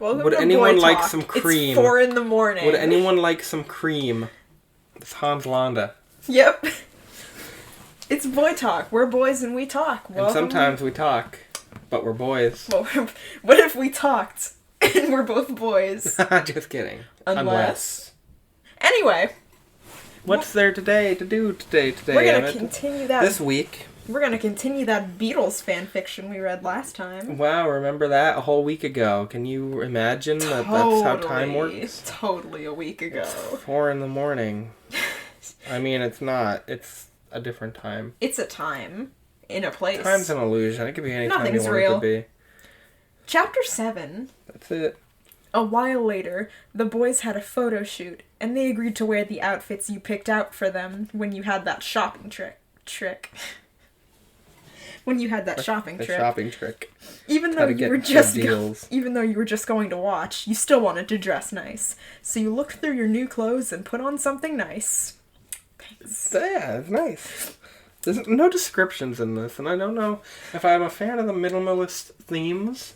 Welcome Would to anyone Boy like Talk. some cream? It's 4 a.m. Would anyone like some cream? It's Hans Landa. Yep. It's Boy Talk. We're boys and we talk. And sometimes we talk, but we're boys. Well, what if we talked and we're both boys? Just kidding. Unless. Anyway. What's there to do today, We're gonna Emmett? continue that. This week. We're gonna continue that Beatles fan fiction we read last time. Wow, remember that? A whole week ago. Can you imagine that's how time works? Totally a week ago. 4 a.m. I mean, it's not. It's a different time. It's a time. In a place. Time's an illusion. It could be any time you Nothing's want real. it to be. Chapter 7. That's it. A while later, the boys had a photo shoot, and they agreed to wear the outfits you picked out for them when you had that shopping trick. When you had that shopping The trip. shopping trick. Even though you were just going to watch, you still wanted to dress nice. So you looked through your new clothes and put on something nice. Thanks. Yeah, it's nice. There's no descriptions in this, and I don't know if I'm a fan of the minimalist themes.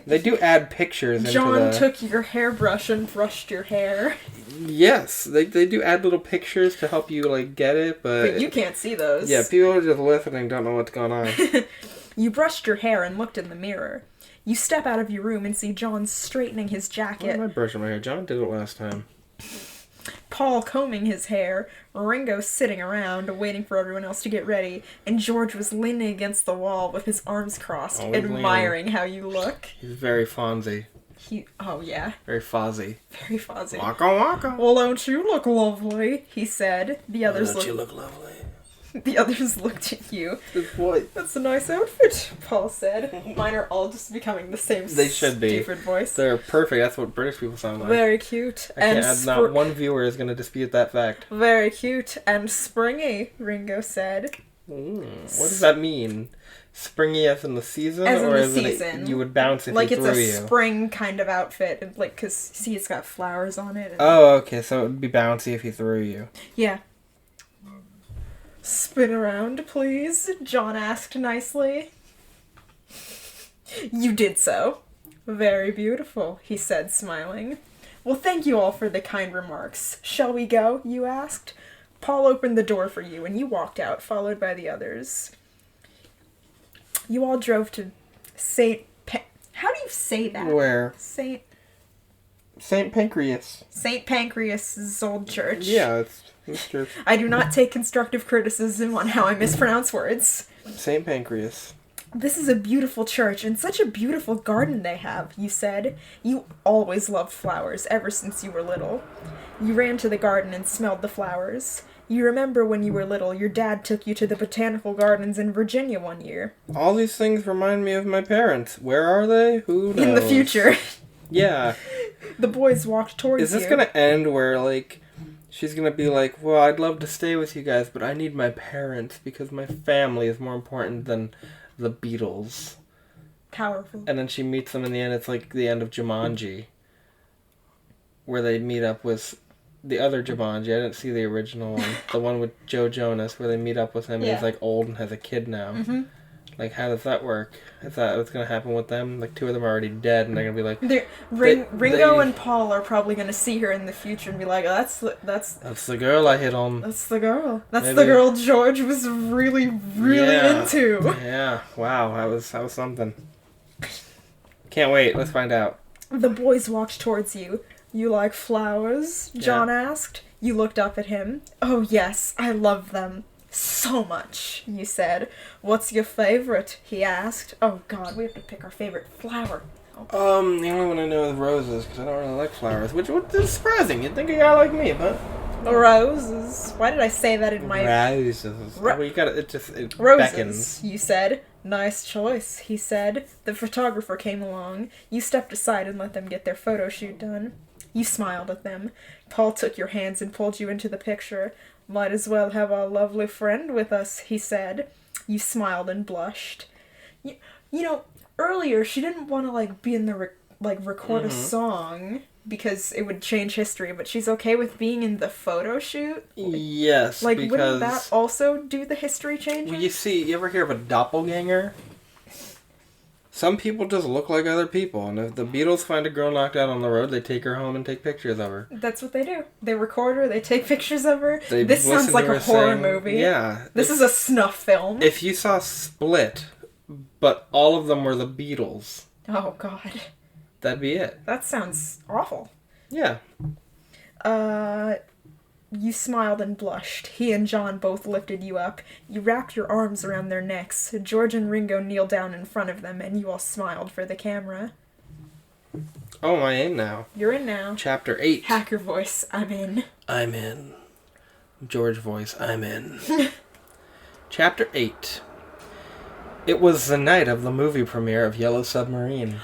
They do add pictures into John took your hairbrush and brushed your hair. Yes, they do add little pictures to help you, like, get it, But you can't see those. Yeah, people just listening don't know what's going on. You brushed your hair and looked in the mirror. You step out of your room and see John straightening his jacket. Why am I brushing my hair? John did it last time. Paul combing his hair, Ringo sitting around, waiting for everyone else to get ready, and George was leaning against the wall with his arms crossed, admiring how you look. He's very Fonzie. Oh yeah. Very Fozzie. Very Fozzie. Waka waka. Well, don't you look lovely, he said. The others Don't you look lovely? The others looked at you. Good voice. That's a nice outfit, Paul said. Mine are all just becoming the same They should be. stupid voice. They're perfect. That's what British people sound like. Very cute. Not one viewer is going to dispute that fact. Very cute and springy, Ringo said. What does that mean? Springy as in the season? As in or the as season. In you would bounce if like you threw you? Like it's a spring kind of outfit. Like, because, see, it's got flowers on it. Oh, okay. So it would be bouncy if he threw you. Yeah. Spin around, please, John asked nicely. You did so. Very beautiful, he said, smiling. Well, thank you all for the kind remarks. Shall we go, you asked? Paul opened the door for you, and you walked out, followed by the others. You all drove to How do you say that? Where? St. Pancras. St. Pancras' old church. Yeah, it's true. I do not take constructive criticism on how I mispronounce words. St. Pancras. This is a beautiful church, and such a beautiful garden they have, you said. You always loved flowers, ever since you were little. You ran to the garden and smelled the flowers. You remember when you were little, your dad took you to the botanical gardens in Virginia one year. All these things remind me of my parents. Where are they? Who knows? In the future. Yeah. The boys walked towards you. Is this gonna end where, like, she's gonna be like, well, I'd love to stay with you guys, but I need my parents because my family is more important than the Beatles. Powerful. And then she meets them in the end. It's like the end of Jumanji, where they meet up with the other Jumanji. I didn't see the original one. The one with Joe Jonas, where they meet up with him and he's, like, old and has a kid now. Mm-hmm. Like, how does that work? Is that what's going to happen with them? Like, 2 of them are already dead, and they're going to be like... Ringo and Paul are probably going to see her in the future and be like, that's the girl I hit on. That's the girl. That's the girl George was really into. Yeah, wow, that was something. Can't wait, let's find out. The boys walked towards you. You like flowers? John asked. You looked up at him. Oh yes, I love them. So much, you said. What's your favorite? He asked. Oh god, we have to pick our favorite flower. Oh. The only one I know is roses, because I don't really like flowers, which is surprising. You'd think a guy like me, but... Roses. Why did I say that in my... Roses. Well, you gotta, it Roses, beckons. You said. Nice choice, he said. The photographer came along. You stepped aside and let them get their photo shoot done. You smiled at them. Paul took your hands and pulled you into the picture. Might as well have our lovely friend with us, he said. You smiled and blushed. You know, earlier she didn't want to, like, be in the, record a song because it would change history, but she's okay with being in the photo shoot? Yes, like, because... wouldn't that also do the history changing? Well, you ever hear of a doppelganger? Some people just look like other people, and if the Beatles find a girl knocked out on the road, they take her home and take pictures of her. That's what they do. They record her, they take pictures of her. They This sounds listen like to a her horror sing. movie. Yeah. This is a snuff film. If you saw Split, but all of them were the Beatles, Oh, God. that'd be it. That sounds awful. Yeah. You smiled and blushed. He and John both lifted you up. You wrapped your arms around their necks. George and Ringo kneeled down in front of them, and you all smiled for the camera. Oh, am I in now? You're in now. Chapter 8. Hacker voice, I'm in. I'm in. George voice, I'm in. Chapter 8. It was the night of the movie premiere of Yellow Submarine.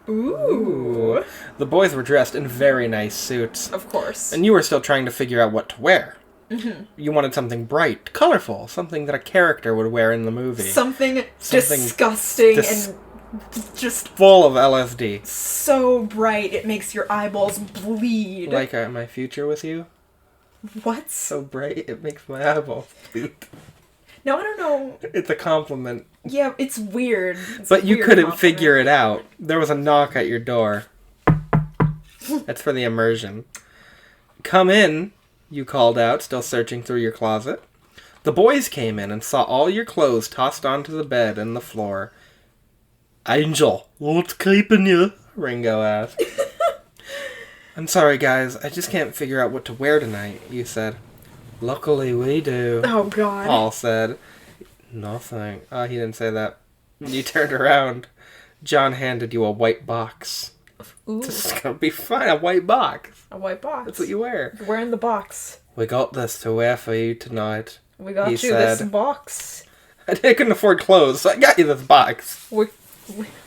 Ooh. The boys were dressed in very nice suits. Of course. And you were still trying to figure out what to wear. Mm-hmm. You wanted something bright, colorful, something that a character would wear in the movie. Something disgusting and just full of LSD. so bright it makes your eyeballs bleed. Like my future with you? What? So bright it makes my eyeballs bleed. No, I don't know. It's a compliment. Yeah, it's weird. But you couldn't figure it out. There was a knock at your door. That's for the immersion. Come in, you called out, still searching through your closet. The boys came in and saw all your clothes tossed onto the bed and the floor. Angel, what's keeping you? Ringo asked. I'm sorry, guys. I just can't figure out what to wear tonight, you said. Luckily, we do. Oh, God. Paul said. Nothing. He didn't say that. You turned around. John handed you a white box. Ooh. This is gonna be fine. A white box. A white box. That's what you wear. You're wearing the box. We got this to wear for you tonight. We got he you said. this box. I couldn't afford clothes, so I got you this box.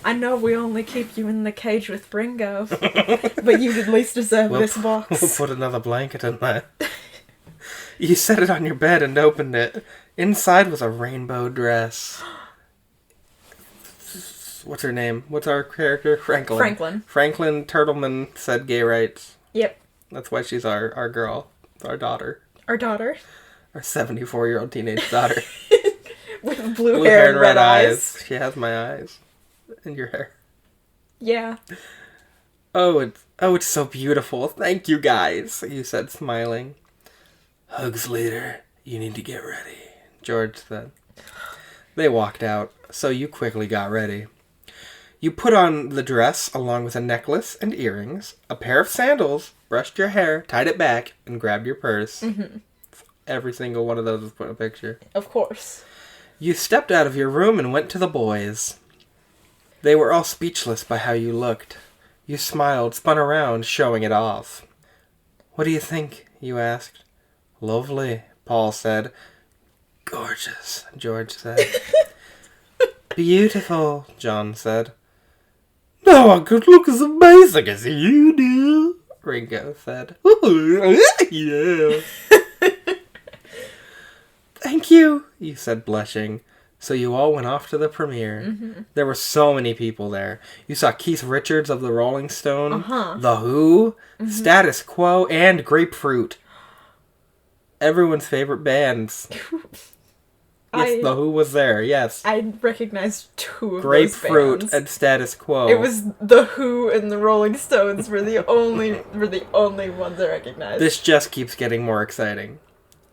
I know we only keep you in the cage with Ringo, but you at least deserve this box. We'll put another blanket in there. You set it on your bed and opened it. Inside was a rainbow dress. What's her name? What's our character? Franklin. Franklin Turtleman said gay rights. Yep. That's why she's our girl. Our daughter. Our daughter. Our 74-year-old teenage daughter. With blue hair and red eyes. She has my eyes. And your hair. Yeah. Oh, it's so beautiful. Thank you, guys, you said, smiling. Hugs later. You need to get ready, George said. They walked out, so you quickly got ready. You put on the dress along with a necklace and earrings, a pair of sandals, brushed your hair, tied it back, and grabbed your purse. Mm-hmm. Every single one of those was put in a picture. Of course. You stepped out of your room and went to the boys. They were all speechless by how you looked. You smiled, spun around, showing it off. What do you think? You asked. Lovely, Paul said. Gorgeous, George said. Beautiful, John said. No one could look as amazing as you do, Ringo said. Yeah. Thank you, you said, blushing. So you all went off to the premiere. Mm-hmm. There were so many people there. You saw Keith Richards of the Rolling Stone, The Who, Status Quo, and Grapefruit. Everyone's favorite bands. Yes, The Who was there, yes. I recognized two of Grapefruit those bands. and Status Quo. It was The Who and the Rolling Stones were the only ones I recognized. This just keeps getting more exciting.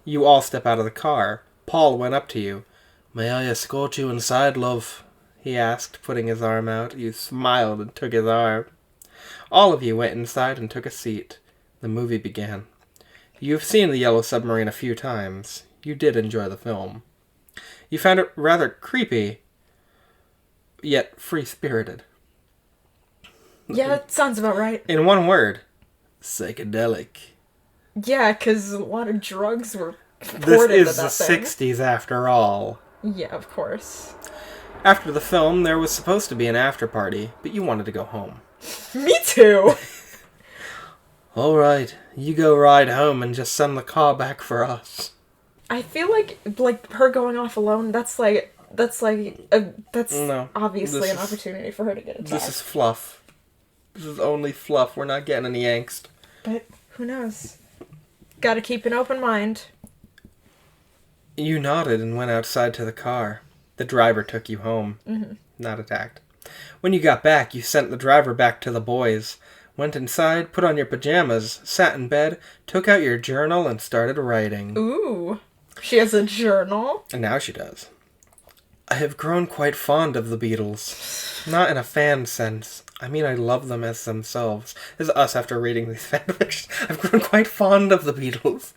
You all step out of the car. Paul went up to you. May I escort you inside, love? He asked, putting his arm out. You smiled and took his arm. All of you went inside and took a seat. The movie began. You've seen the Yellow Submarine a few times. You did enjoy the film. You found it rather creepy, yet free-spirited. Yeah, that sounds about right. In one word, psychedelic. Yeah, because a lot of drugs were poured This into is that the thing. 60s after all. Yeah, of course. After the film, there was supposed to be an after party, but you wanted to go home. Me too! All right, you go ride home and just send the car back for us. I feel like her going off alone, that's obviously an opportunity for her to get attacked. This is fluff. This is only fluff. We're not getting any angst. But who knows? Gotta keep an open mind. You nodded and went outside to the car. The driver took you home. Mm-hmm. Not attacked. When you got back, you sent the driver back to the boys. Went inside, put on your pajamas, sat in bed, took out your journal, and started writing. Ooh. She has a journal? And now she does. I have grown quite fond of the Beatles. Not in a fan sense. I mean, I love them as themselves. This is us after reading these fanfictions. I've grown quite fond of the Beatles.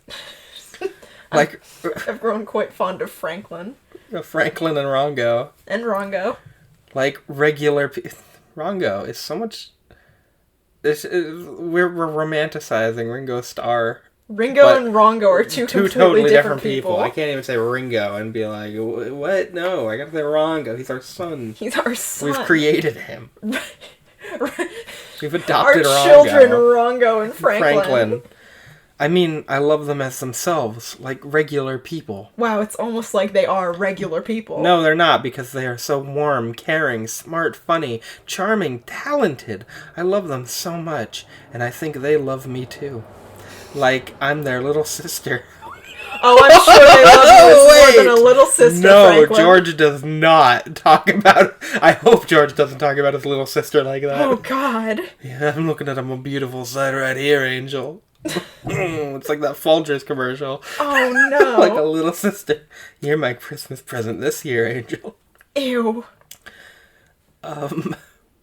Like, I've grown quite fond of Franklin. Franklin and Rongo. And Rongo. Like, regular... Rongo is so much... We're romanticizing Ringo Starr. Ringo and Rongo are two totally different people. I can't even say Ringo and be like, what? No, I gotta say Rongo. He's our son. He's our son. We've created him. We've adopted our Rongo. children, Rongo and Franklin. I mean, I love them as themselves, like regular people. Wow, it's almost like they are regular people. No, they're not, because they are so warm, caring, smart, funny, charming, talented. I love them so much, and I think they love me too. Like, I'm their little sister. Oh, I'm sure they love you more than a little sister, No, Franklin. George does not talk about... I hope George doesn't talk about his little sister like that. Oh, God. Yeah, I'm looking at a beautiful side right here, Angel. It's like that Folgers commercial. Oh, no. Like a little sister. You're my Christmas present this year, Angel. Ew.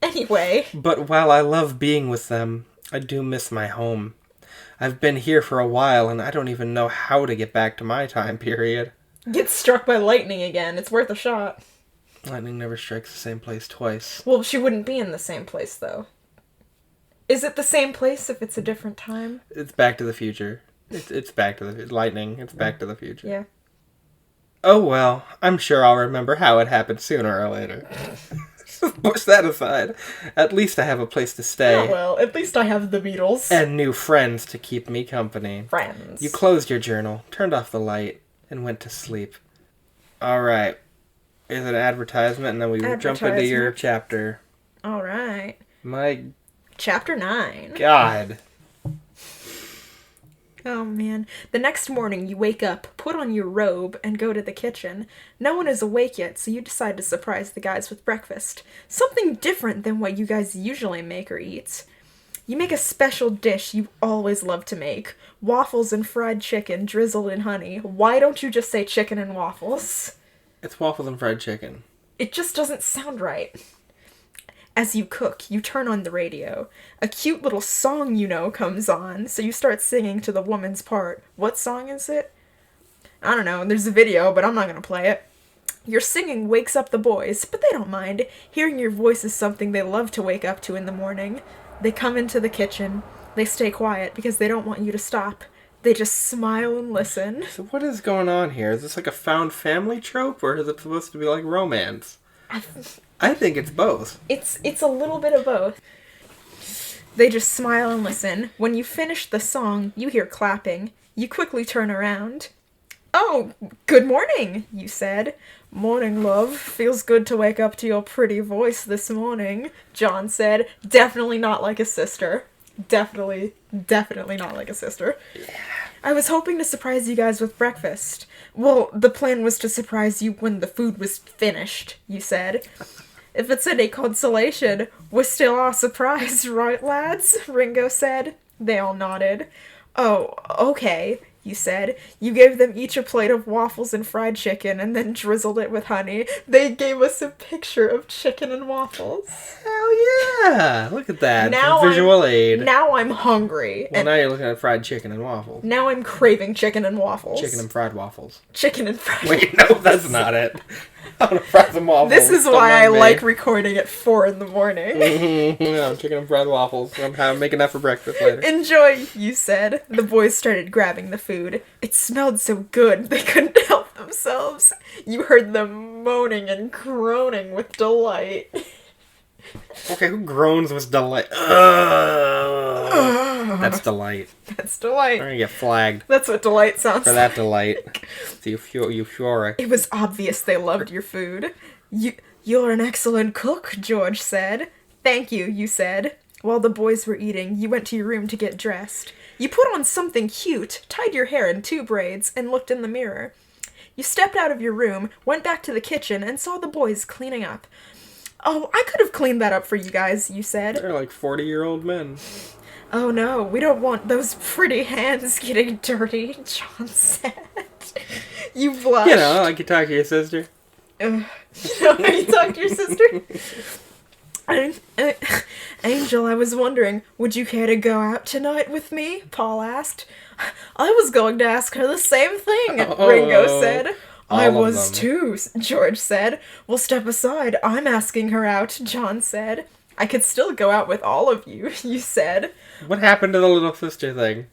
Anyway. But while I love being with them, I do miss my home. I've been here for a while, and I don't even know how to get back to my time period. Get struck by lightning again. It's worth a shot. Lightning never strikes the same place twice. Well, she wouldn't be in the same place, though. Is it the same place if it's a different time? It's Back to the Future. It's Back to the... Lightning. It's Back to the Future. Yeah. Oh, well. I'm sure I'll remember how it happened sooner or later. Push that aside. At least I have a place to stay. Oh, well, at least I have the Beatles. And new friends to keep me company. Friends. You closed your journal, turned off the light, and went to sleep. Alright. Here's an advertisement, and then we jump into your chapter. Alright. My... Chapter 9. God. Oh, man. The next morning, you wake up, put on your robe, and go to the kitchen. No one is awake yet, so you decide to surprise the guys with breakfast. Something different than what you guys usually make or eat. You make a special dish you always love to make. Waffles and fried chicken drizzled in honey. Why don't you just say chicken and waffles? It's waffles and fried chicken. It just doesn't sound right. As you cook, you turn on the radio. A cute little song you know comes on, so you start singing to the woman's part. What song is it? I don't know, there's a video, but I'm not gonna play it. Your singing wakes up the boys, but they don't mind. Hearing your voice is something they love to wake up to in the morning. They come into the kitchen. They stay quiet because they don't want you to stop. They just smile and listen. So what is going on here? Is this like a found family trope, or is it supposed to be like romance? I think it's both. It's a little bit of both. They just smile and listen. When you finish the song, you hear clapping. You quickly turn around. Oh, good morning, you said. Morning, love. Feels good to wake up to your pretty voice this morning, John said. Definitely not like a sister. Definitely not like a sister. Yeah. I was hoping to surprise you guys with breakfast. Well, the plan was to surprise you when the food was finished, you said. If it's any consolation, we're still our surprise, right, lads? Ringo said. They all nodded. Oh, okay, you said. You gave them each a plate of waffles and fried chicken and then drizzled it with honey. They gave us a picture of chicken and waffles. Hell yeah! Look at that. Now Visual aid. Now I'm hungry. Well, now you're looking at fried chicken and waffles. Now I'm craving chicken and waffles. Chicken and fried waffles. Chicken and fried Wait, no, that's not it. I want to fry some waffles. This is why I like recording at 4 in the morning. Yeah, chicken and fried waffles. I'm making that for breakfast later. Enjoy, you said. The boys started grabbing the food. It smelled so good, they couldn't help themselves. You heard them moaning and groaning with delight. Okay, who groans with delight? That's delight. That's delight. I'm gonna get flagged That's what delight sounds for that delight. It's euphoric. It was obvious they loved your food. You're an excellent cook, George said. Thank you, you said. While the boys were eating, you went to your room to get dressed. You put on something cute, tied your hair in 2 braids, and looked in the mirror. You stepped out of your room, went back to the kitchen, and saw the boys cleaning up. Oh, I could have cleaned that up for you guys, you said. They're like 40-year-old men. Oh no, we don't want those pretty hands getting dirty, John said. You blushed. You know, like you talk to your sister. You know how you talk to your sister? Angel, I was wondering, would you care to go out tonight with me? Paul asked. I was going to ask her the same thing, Ringo said. I was too, George said. Well, step aside. I'm asking her out, John said. I could still go out with all of you, you said. What happened to the little sister thing?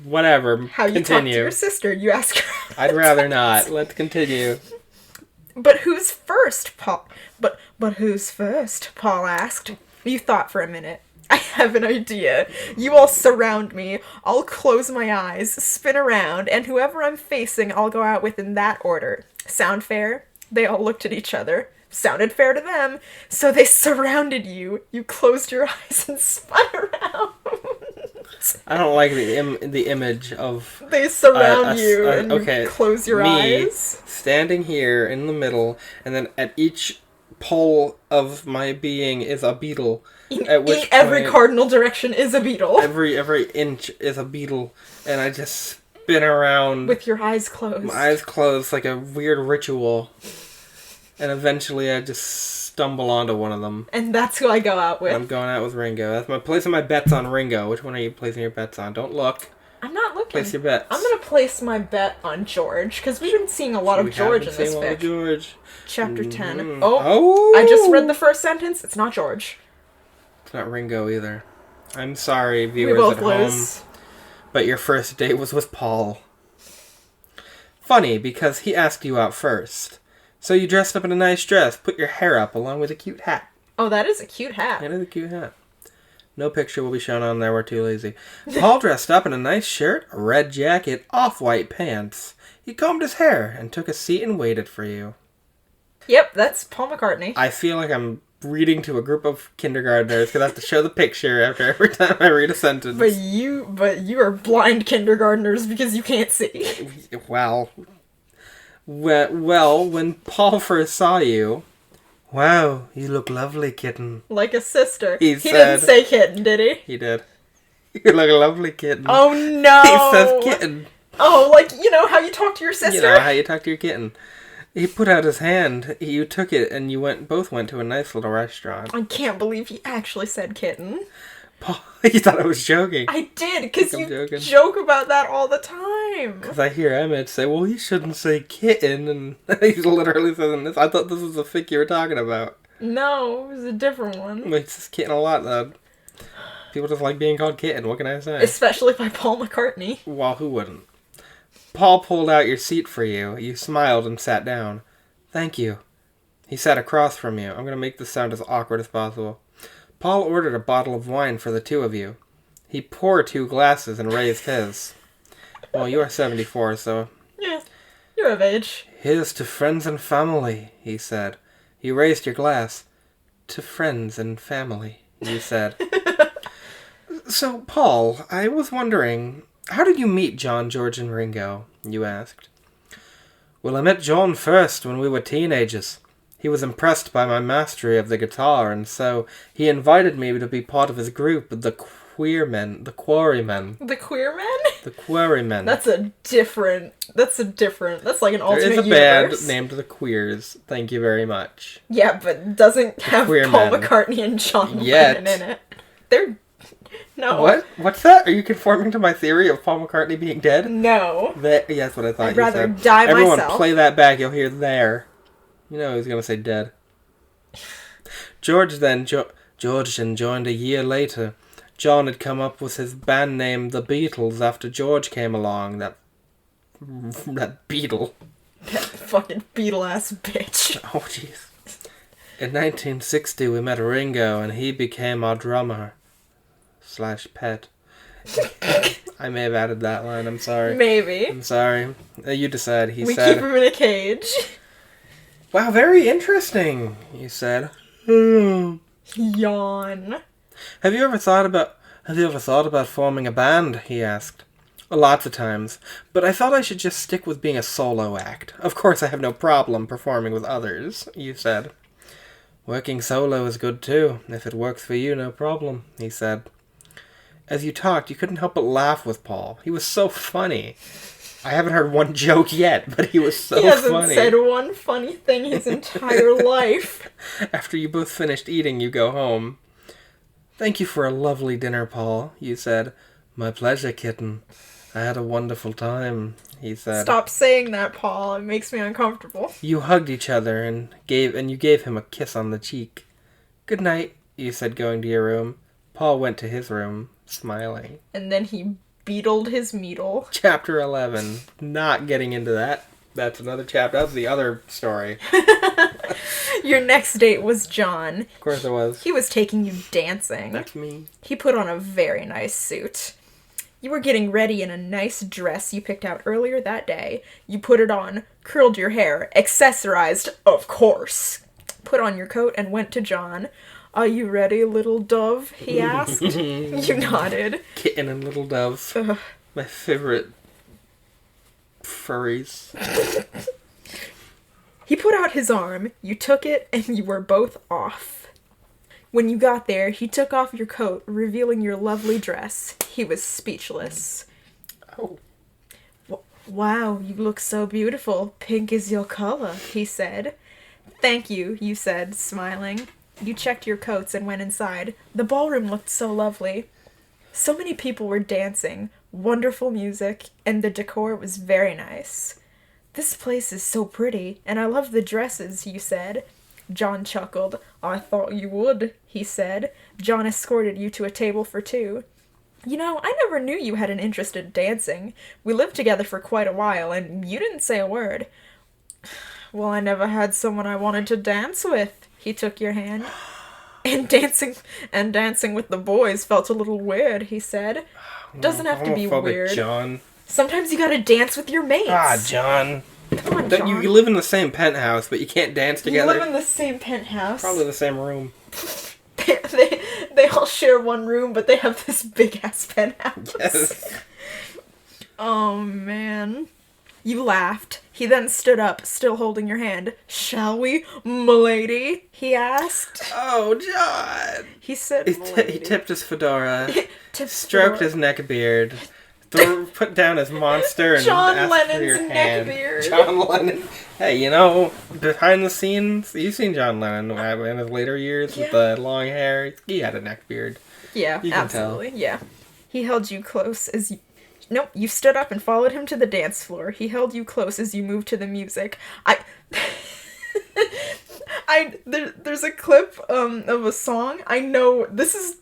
Whatever. How you continue. talk to your sister, you ask her out. I'd rather not. Let's continue. But who's first, Paul? But who's first? Paul asked. You thought for a minute. I have an idea. You all surround me. I'll close my eyes, spin around, and whoever I'm facing, I'll go out with in that order. Sound fair? They all looked at each other. Sounded fair to them. So they surrounded you. You closed your eyes and spun around. I don't like the image of... They surround you and you close your eyes. Standing here in the middle, and then at each pole of my being is a beetle. Every cardinal direction is a beetle. Every inch is a beetle, and I just spin around. With your eyes closed. My eyes closed like a weird ritual. And eventually I just stumble onto one of them. And that's who I go out with. I'm going out with Ringo. That's my placing my bets on Ringo. Which one are you placing your bets on? Don't look. I'm not looking. Place your bets. I'm going to place my bet on George, because we've been seeing a lot of George in this fic. George. Chapter 10. Oh, I just read the first sentence. It's not George. It's not Ringo either. I'm sorry, viewers at home. But your first date was with Paul. Funny, because he asked you out first. So you dressed up in a nice dress, put your hair up along with a cute hat. Oh, that is a cute hat. It is a cute hat. No picture will be shown on there, we're too lazy. Paul dressed up in a nice shirt, a red jacket, off-white pants. He combed his hair and took a seat and waited for you. Yep, that's Paul McCartney. I feel like I'm reading to a group of kindergartners because I have to show the picture after every time I read a sentence. But you are blind kindergartners because you can't see. Well, when Paul first saw you, wow, you look lovely, kitten. Like a sister. He didn't say kitten, did he? He did. You look lovely, kitten. Oh no! He says kitten. Oh, like, you know how you talk to your sister? You know how you talk to your kitten. He put out his hand, you took it, and you both went to a nice little restaurant. I can't believe he actually said kitten. Paul, you thought I was joking. I did, because you joke about that all the time. Because I hear Emmett say, well, he shouldn't say kitten, and he literally says this. I thought this was the fic you were talking about. No, it was a different one. He says kitten a lot, though. People just like being called kitten, what can I say? Especially by Paul McCartney. Well, who wouldn't? Paul pulled out your seat for you. You smiled and sat down. Thank you. He sat across from you. I'm going to make this sound as awkward as possible. Paul ordered a bottle of wine for the two of you. He poured 2 glasses and raised his. Well, you are 74, so... Yeah, you're of age. Here's to friends and family, he said. You raised your glass. To friends and family, you said. So, Paul, I was wondering... How did you meet John, George, and Ringo? You asked. Well, I met John first when we were teenagers. He was impressed by my mastery of the guitar, and so he invited me to be part of his group, the Quarrymen. The Queermen? The Quarrymen. That's like an alternate universe. There is a band named the Queers. Thank you very much. Yeah, but doesn't have Paul McCartney and John Lennon in it. They're... No. What? What's that? Are you conforming to my theory of Paul McCartney being dead? No. Yeah, that's what I thought I'd rather die Everyone myself. Play that back, you'll hear there. You know he's going to say dead. George then joined a year later. John had come up with his band name The Beatles after George came along. That beetle. That fucking beetle-ass bitch. Oh, jeez. In 1960 we met Ringo and he became our drummer. / pet. I may have added that line, I'm sorry. Maybe. I'm sorry. You decide, We keep him in a cage. Wow, very interesting, you said. Yawn. Have you ever thought about forming a band? He asked. Lots of times, but I thought I should just stick with being a solo act. Of course I have no problem performing with others, you said. Working solo is good too. If it works for you, no problem, he said. As you talked, you couldn't help but laugh with Paul. He was so funny. I haven't heard one joke yet, but he was so funny. He hasn't said one funny thing his entire life. After you both finished eating, you go home. Thank you for a lovely dinner, Paul, you said. My pleasure, kitten. I had a wonderful time, he said. Stop saying that, Paul. It makes me uncomfortable. You hugged each other and you gave him a kiss on the cheek. Good night, you said, going to your room. Paul went to his room, smiling. And then he beetled his meatle. Chapter 11. Not getting into that. That's another chapter. That's the other story. Your next date was John. Of course it was. He was taking you dancing. That's me. He put on a very nice suit. You were getting ready in a nice dress you picked out earlier that day. You put it on, curled your hair, accessorized, of course. Put on your coat and went to John. Are you ready, little dove? He asked. You nodded. Kitten and little dove. My favorite furries. He put out his arm, you took it, and you were both off. When you got there, he took off your coat, revealing your lovely dress. He was speechless. Oh. Wow, you look so beautiful. Pink is your color, he said. Thank you, you said, smiling. You checked your coats and went inside. The ballroom looked so lovely. So many people were dancing, wonderful music, and the decor was very nice. This place is so pretty, and I love the dresses, you said. John chuckled. I thought you would, he said. John escorted you to a table for two. You know, I never knew you had an interest in dancing. We lived together for quite a while, and you didn't say a word. Well, I never had someone I wanted to dance with. He took your hand. And dancing with the boys felt a little weird, he said. Doesn't have to be weird. John. Sometimes you gotta dance with your mates. Ah, John. Come on, John. You live in the same penthouse, but you can't dance together. You live in the same penthouse. Probably the same room. They all share one room, but they have this big-ass penthouse. Yes. Oh, man. You laughed. He then stood up, still holding your hand. Shall we, m'lady? He asked. Oh, John. He said he tipped his fedora, stroked his neckbeard, put down his monster, and John asked Lennon's for your hand. neckbeard. John Lennon. Hey, you know, behind the scenes, you've seen John Lennon in his later years with the long hair. He had a neckbeard. Yeah, you absolutely. Can tell. Yeah. He held you close as you... Nope, you stood up and followed him to the dance floor. He held you close as you moved to the music. There's a clip of a song. I know this is...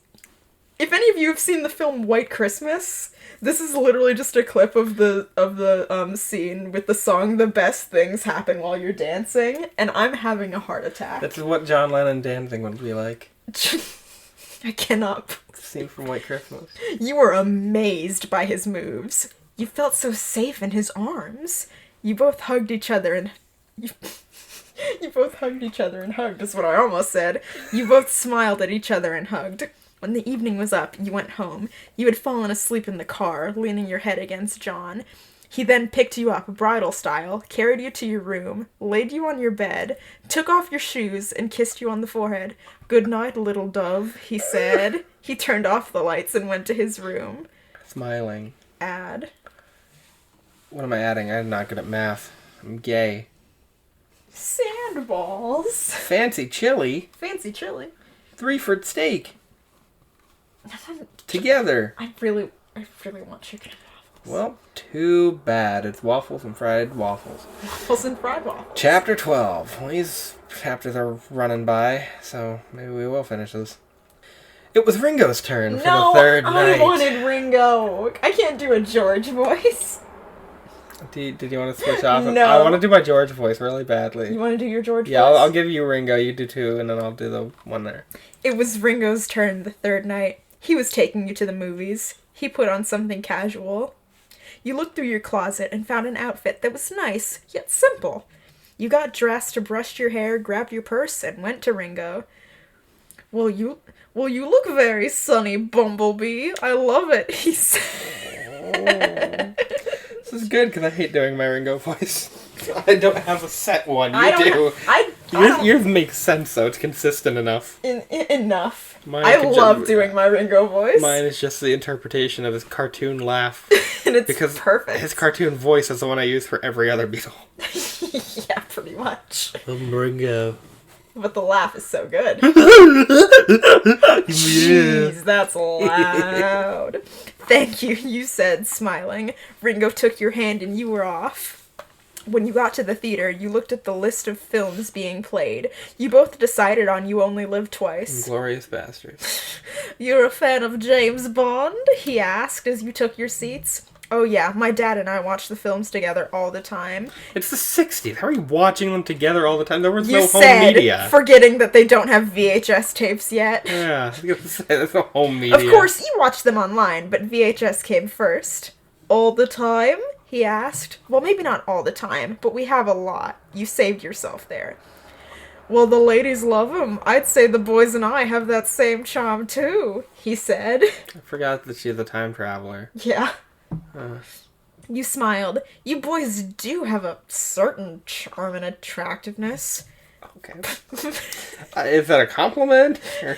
If any of you have seen the film White Christmas, this is literally just a clip of the scene with the song "The Best Things Happen While You're Dancing," and I'm having a heart attack. That's what John Lennon dancing would be like. I cannot. Scene from White Christmas. You were amazed by his moves. You felt so safe in his arms. You both hugged each other and... You both hugged each other and hugged, is what I almost said. You both smiled at each other and hugged. When the evening was up, you went home. You had fallen asleep in the car, leaning your head against John. He then picked you up, bridal style, carried you to your room, laid you on your bed, took off your shoes, and kissed you on the forehead. Good night, little dove, he said. He turned off the lights and went to his room. Smiling. Add. What am I adding? I'm not good at math. I'm gay. Sandballs. Fancy chili. Fancy chili. 3-for steak. Together. I really want chicken and waffles. Well, too bad. It's waffles and fried waffles. Waffles and fried waffles. Chapter 12. Well, these chapters are running by, so maybe we will finish this. It was Ringo's turn for the third night. I wanted Ringo. I can't do a George voice. Did you want to switch off? No. I want to do my George voice really badly. You want to do your George voice? Yeah, I'll give you Ringo, you do two, and then I'll do the one there. It was Ringo's turn the third night. He was taking you to the movies. He put on something casual. You looked through your closet and found an outfit that was nice, yet simple. You got dressed, brushed your hair, grabbed your purse, and went to Ringo. Well, you look very sunny, Bumblebee. I love it, he said. This is good, because I hate doing my Ringo voice. I don't have a set one. You do. Yours makes sense, though. It's consistent enough. Enough. Mine I love doing my Ringo voice. Mine is just the interpretation of his cartoon laugh. And it's because perfect. His cartoon voice is the one I use for every other Beatle. Yeah, pretty much. I'm Ringo. But the laugh is so good. Yeah. Jeez, that's loud. Thank you, you said, smiling. Ringo took your hand and you were off. When you got to the theater, you looked at the list of films being played. You both decided on You Only Live Twice. Glorious bastards. You're a fan of James Bond? He asked as you took your seats. Oh yeah, my dad and I watch the films together all the time. It's the 60s. How are you watching them together all the time? There was You no home said, media. forgetting that they don't have VHS tapes yet. Yeah, I was gonna say, there's no home media. Of course, you watched them online, but VHS came first. All the time? He asked. Well, maybe not all the time, but we have a lot. You saved yourself there. Well, the ladies love him. I'd say the boys and I have that same charm, too, he said. I forgot that she's a time traveler. Yeah. You smiled. You boys do have a certain charm and attractiveness. Okay. Is that a compliment? Or...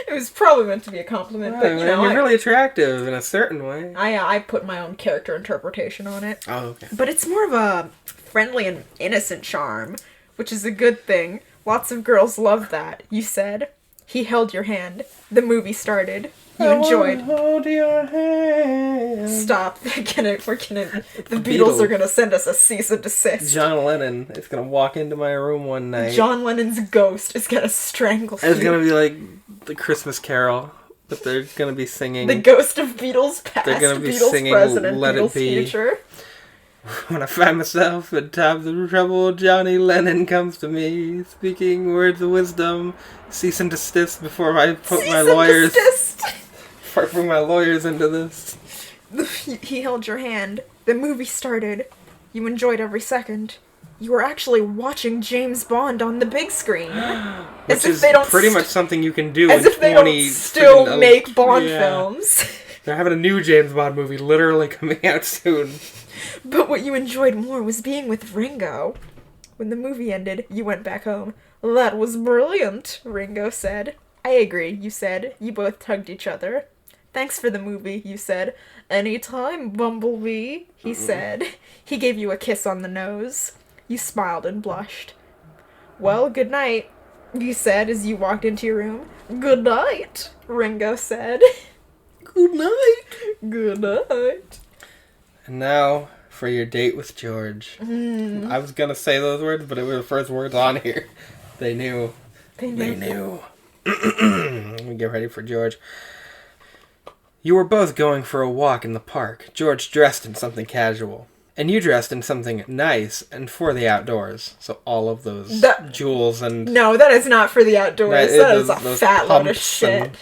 It was probably meant to be a compliment, but you know, you're really attractive in a certain way. I put my own character interpretation on it. Oh, okay. But it's more of a friendly and innocent charm, which is a good thing. Lots of girls love that, you said. He held your hand. The movie started. You enjoyed. Hold your hand. Stop. The Beatles are gonna send us a cease and desist. John Lennon is gonna walk into my room one night. John Lennon's ghost is gonna strangle you. It's gonna be like the Christmas Carol, but they're gonna be singing. The ghost of Beatles past, they're gonna be Beatles singing present, and Let Beatles It Be. future. When I find myself at times of trouble, Johnny Lennon comes to me, speaking words of wisdom. Cease and desist before I put my lawyers. Before I bring my lawyers into this. He held your hand. The movie started. You enjoyed every second. You were actually watching James Bond on the big screen. Which is pretty much something you can do as in if they don't still make Bond films. They're having a new James Bond movie literally coming out soon. But what you enjoyed more was being with Ringo. When the movie ended, you went back home. That was brilliant, Ringo said. I agree, you said. You both tugged each other. Thanks for the movie, you said. Anytime, Bumblebee, he said. He gave you a kiss on the nose. You smiled and blushed. Well, good night, you said as you walked into your room. Good night, Ringo said. Good night. Good night. And now for your date with George. I was gonna say those words, but it were the first words on here. They knew. They knew. Let me get ready for George. You were both going for a walk in the park. George dressed in something casual. And you dressed in something nice and for the outdoors. So all of those jewels and... No, that is not for the outdoors. That is a fat load of shit.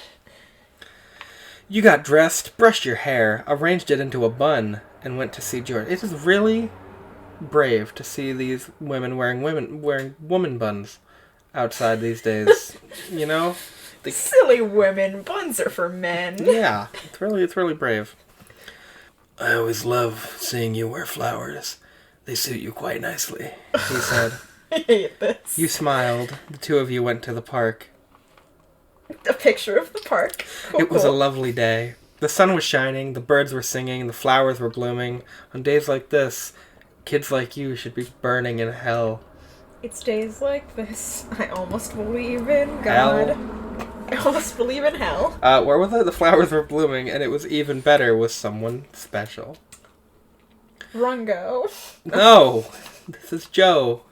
You got dressed, brushed your hair, arranged it into a bun, and went to see George. It is really brave to see these women wearing woman buns outside these days. You know? Silly women. Buns are for men. Yeah. It's really brave. I always love seeing you wear flowers. They suit you quite nicely, he said. I hate this. You smiled. The two of you went to the park. A picture of the park. It was a lovely day. The sun was shining, the birds were singing, the flowers were blooming. On days like this, kids like you should be burning in hell. It's days like this. I almost believe in God. Hell? I almost believe in hell. Where was it? The flowers were blooming, and it was even better with someone special. Rungo. No! This is Joe.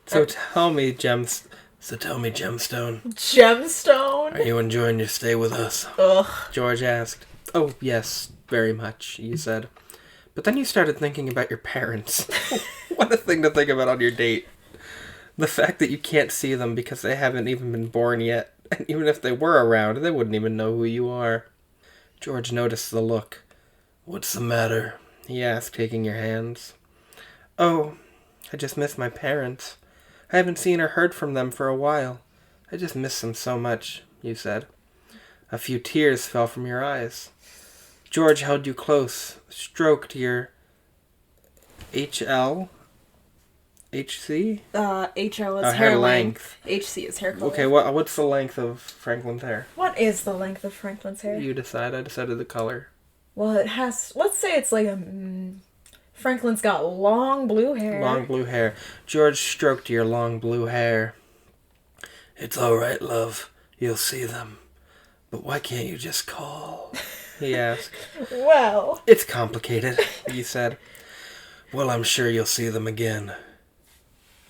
So tell me, Gemstone. Gemstone? Are you enjoying your stay with us? Ugh. George asked. Oh, yes, very much, you said. But then you started thinking about your parents. What a thing to think about on your date. The fact that you can't see them because they haven't even been born yet. And even if they were around, they wouldn't even know who you are. George noticed the look. What's the matter? He asked, taking your hands. Oh, I just miss my parents. I haven't seen or heard from them for a while. I just miss them so much, you said. A few tears fell from your eyes. George held you close, stroked your HL, HC? HL is Oh, hair length. HC is hair color. Okay, what's the length of Franklin's hair? What is the length of Franklin's hair? You decide. I decided the color. Well, it has... Let's say it's like a... Franklin's got long blue hair. Long blue hair. George stroked your long blue hair. It's all right, love. You'll see them. But why can't you just call? He asked. Well... It's complicated, you said. Well, I'm sure you'll see them again.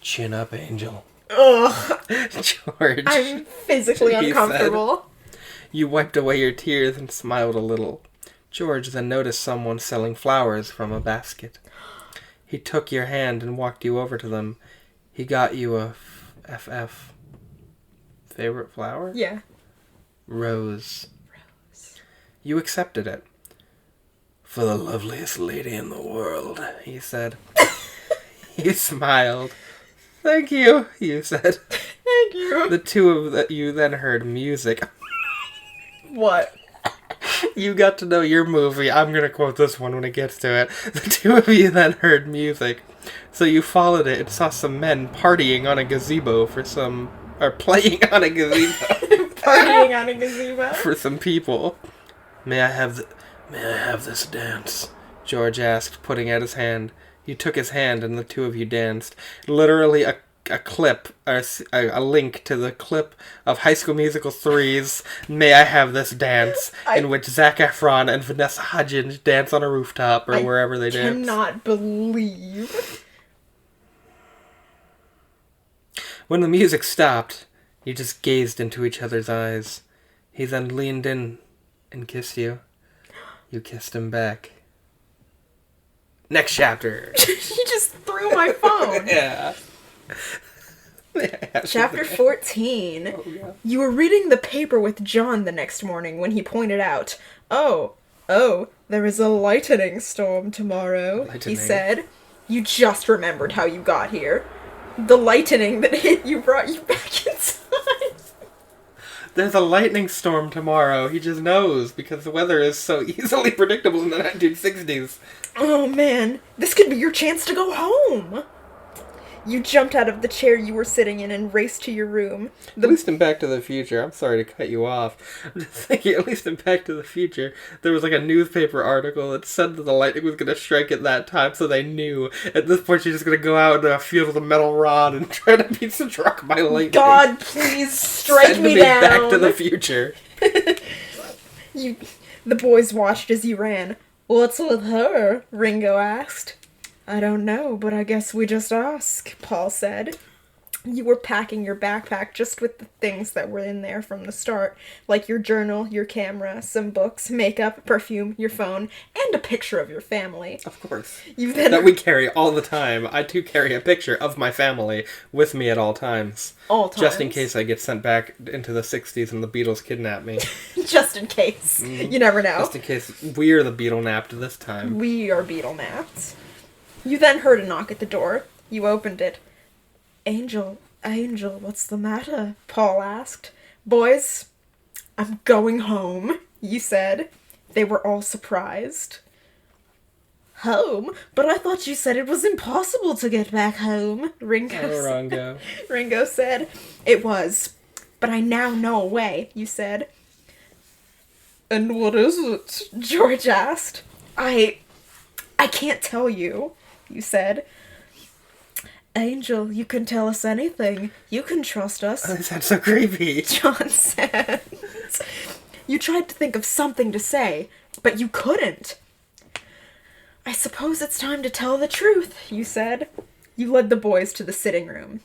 Chin up, Angel. Ugh. George. I'm physically uncomfortable. Said. You wiped away your tears and smiled a little. George then noticed someone selling flowers from a basket. He took your hand and walked you over to them. He got you a FF. Favorite flower? Yeah. Rose. You accepted it. For the loveliest lady in the world, he said. You smiled. Thank you, you said. Thank you. The two of you then heard music. What? You got to know your movie. I'm going to quote this one when it gets to it. The two of you then heard music. So you followed it and saw some men partying on a gazebo for some... Or playing on a gazebo. Partying on a gazebo? For some people. May I have this dance? George asked, putting out his hand. You took his hand and the two of you danced. Literally a clip, or a link to the clip of High School Musical 3's May I Have This Dance, in which Zac Efron and Vanessa Hudgens dance on a rooftop or wherever they dance. I cannot believe. When the music stopped, you just gazed into each other's eyes. He then leaned in and kissed you. You kissed him back. Next chapter. He just threw my phone. Yeah. Chapter 14. Oh, yeah. You were reading the paper with John the next morning when he pointed out, Oh, there is a lightning storm tomorrow, he said. You just remembered how you got here. The lightning that hit you brought you back inside. There's a lightning storm tomorrow. He just knows because the weather is so easily predictable in the 1960s. Oh man, this could be your chance to go home. You jumped out of the chair you were sitting in and raced to your room. At least in Back to the Future, I'm sorry to cut you off. I'm just thinking, at least in Back to the Future, there was like a newspaper article that said that the lightning was going to strike at that time, so they knew. At this point, she's just going to go out in a field with a metal rod and try to be struck by lightning. God, please strike Send me down. Back to the Future. The boys watched as you ran. What's with her? Ringo asked. I don't know, but I guess we just ask, Paul said. You were packing your backpack just with the things that were in there from the start, like your journal, your camera, some books, makeup, perfume, your phone, and a picture of your family. Of course. That we carry all the time. I too carry a picture of my family with me at all times. All times. Just in case I get sent back into the 60s and the Beatles kidnap me. Just in case. Mm-hmm. You never know. Just in case we're the Beatle napped this time. We are Beatle napped. You then heard a knock at the door. You opened it. Angel, what's the matter? Paul asked. Boys, I'm going home, you said. They were all surprised. Home? But I thought you said it was impossible to get back home, Ringo said. It was, but I now know a way, you said. And what is it? George asked. I can't tell you, you said. Angel, you can tell us anything. You can trust us. Oh, that's so creepy. John said. You tried to think of something to say, but you couldn't. I suppose it's time to tell the truth, you said. You led the boys to the sitting room.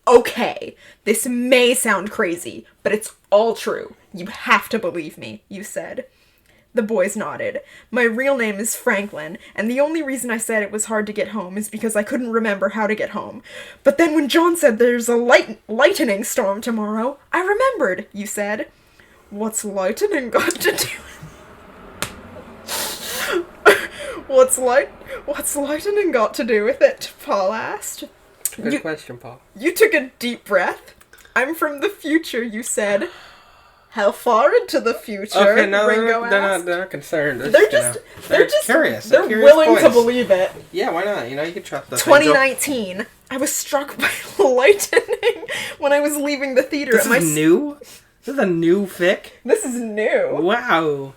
Okay, this may sound crazy, but it's all true. You have to believe me, you said. The boys nodded. My real name is Franklin, and the only reason I said it was hard to get home is because I couldn't remember how to get home. But then when John said there's a lightning storm tomorrow, I remembered, you said. What's lightning got to do with What's lightning got to do with it? Paul asked. Good question, Paul. You took a deep breath. I'm from the future, you said. How far into the future? Okay, no, Ringo asked. they're not concerned. They're just curious. They're curious willing boys. to believe it. Yeah, why not? You know, you can trust the 2019. I was struck by lightning when I was leaving the theater. This is new? This is a new fic? This is new. Wow.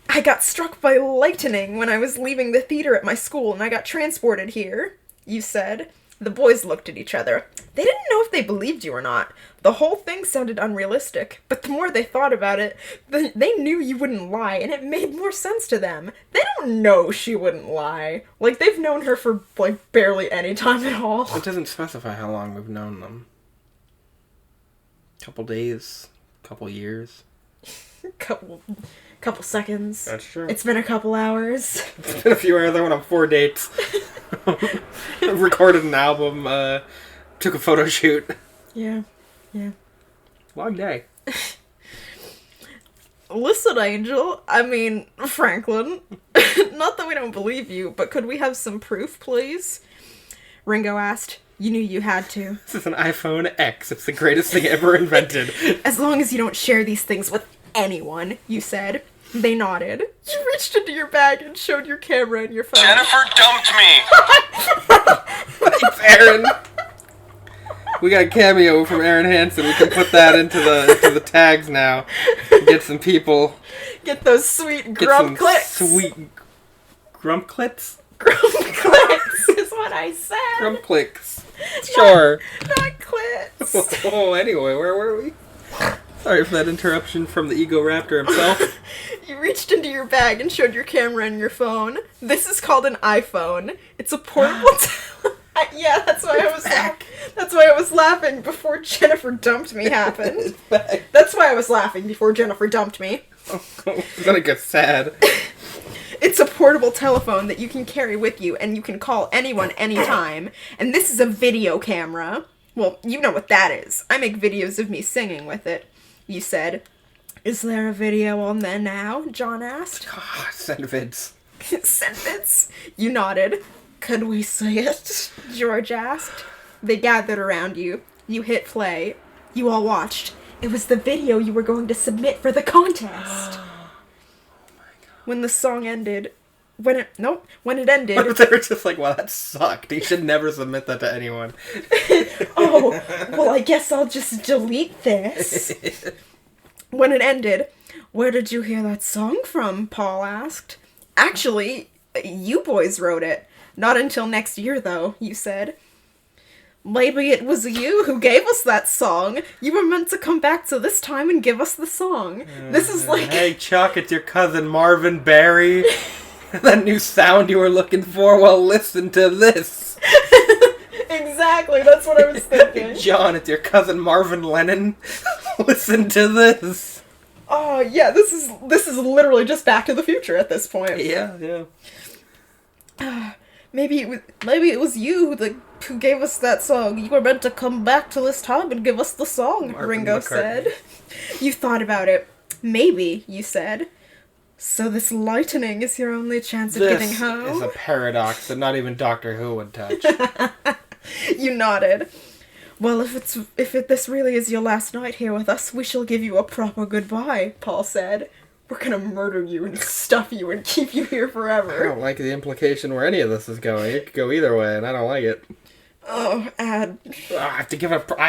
I got struck by lightning when I was leaving the theater at my school and I got transported here, you said. The boys looked at each other. They didn't know if they believed you or not. The whole thing sounded unrealistic, but the more they thought about it, they knew you wouldn't lie, and it made more sense to them. They don't know she wouldn't lie. Like, they've known her for, like, barely any time at all. It doesn't specify how long we've known them. Couple days, couple years. Couple seconds. That's true. It's been a couple hours. It's been a few hours. I went on 4 dates. Recorded an album. Took a photo shoot. Yeah. Long day. Listen, Angel. I mean, Franklin. Not that we don't believe you, but could we have some proof, please? Ringo asked. You knew you had to. This is an iPhone X. It's the greatest thing ever invented. As long as you don't share these things with anyone, you said. They nodded. You reached into your bag and showed your camera and your phone. Jennifer dumped me! Thanks, Aaron. We got a cameo from Aaron Hansen. We can put that into the tags now. Get some people. Get those sweet grump clicks. Sweet grump clits? Grump clicks is what I said. Grump clicks. Sure. Not clits. Oh, anyway, where were we? Sorry for that interruption from the Ego Raptor himself. You reached into your bag and showed your camera and your phone. This is called an iPhone. It's a portable... Yeah, that's why I was laughing. That's why I was laughing before Jennifer dumped me happened. That's why I was laughing before Jennifer dumped me. Oh, I'm gonna get sad. It's a portable telephone that you can carry with you, and you can call anyone anytime. And this is a video camera. Well, you know what that is. I make videos of me singing with it, you said. Is there a video on there now? John asked. Oh, send vids. Send vids? You nodded. Could we see it? George asked. They gathered around you. You hit play. You all watched. It was the video you were going to submit for the contest. Oh my god. When the song ended... When it ended... They were just like, wow, that sucked. You should never submit that to anyone. Oh, well, I guess I'll just delete this. When it ended, where did you hear that song from? Paul asked. Actually, you boys wrote it. Not until next year, though, you said. Maybe it was you who gave us that song. You were meant to come back to this time and give us the song. This is like... Hey, Chuck, it's your cousin Marvin Barry. That new sound you were looking for? Well, listen to this. Exactly, that's what I was thinking. John, it's your cousin Marvin Lennon. Listen to this. Oh, yeah, this is literally just Back to the Future at this point. Yeah. Maybe it was you who gave us that song. You were meant to come back to this time and give us the song, Marvin Ringo McCartney. said. You thought about it. Maybe, you said. So this lightning is your only chance of getting home? This is a paradox that not even Doctor Who would touch. You nodded. Well, if this really is your last night here with us, we shall give you a proper goodbye, Paul said. We're gonna murder you and stuff you and keep you here I forever. don't like the implication where any of this is going. It could go either way, and I don't like it. Oh, Ad. I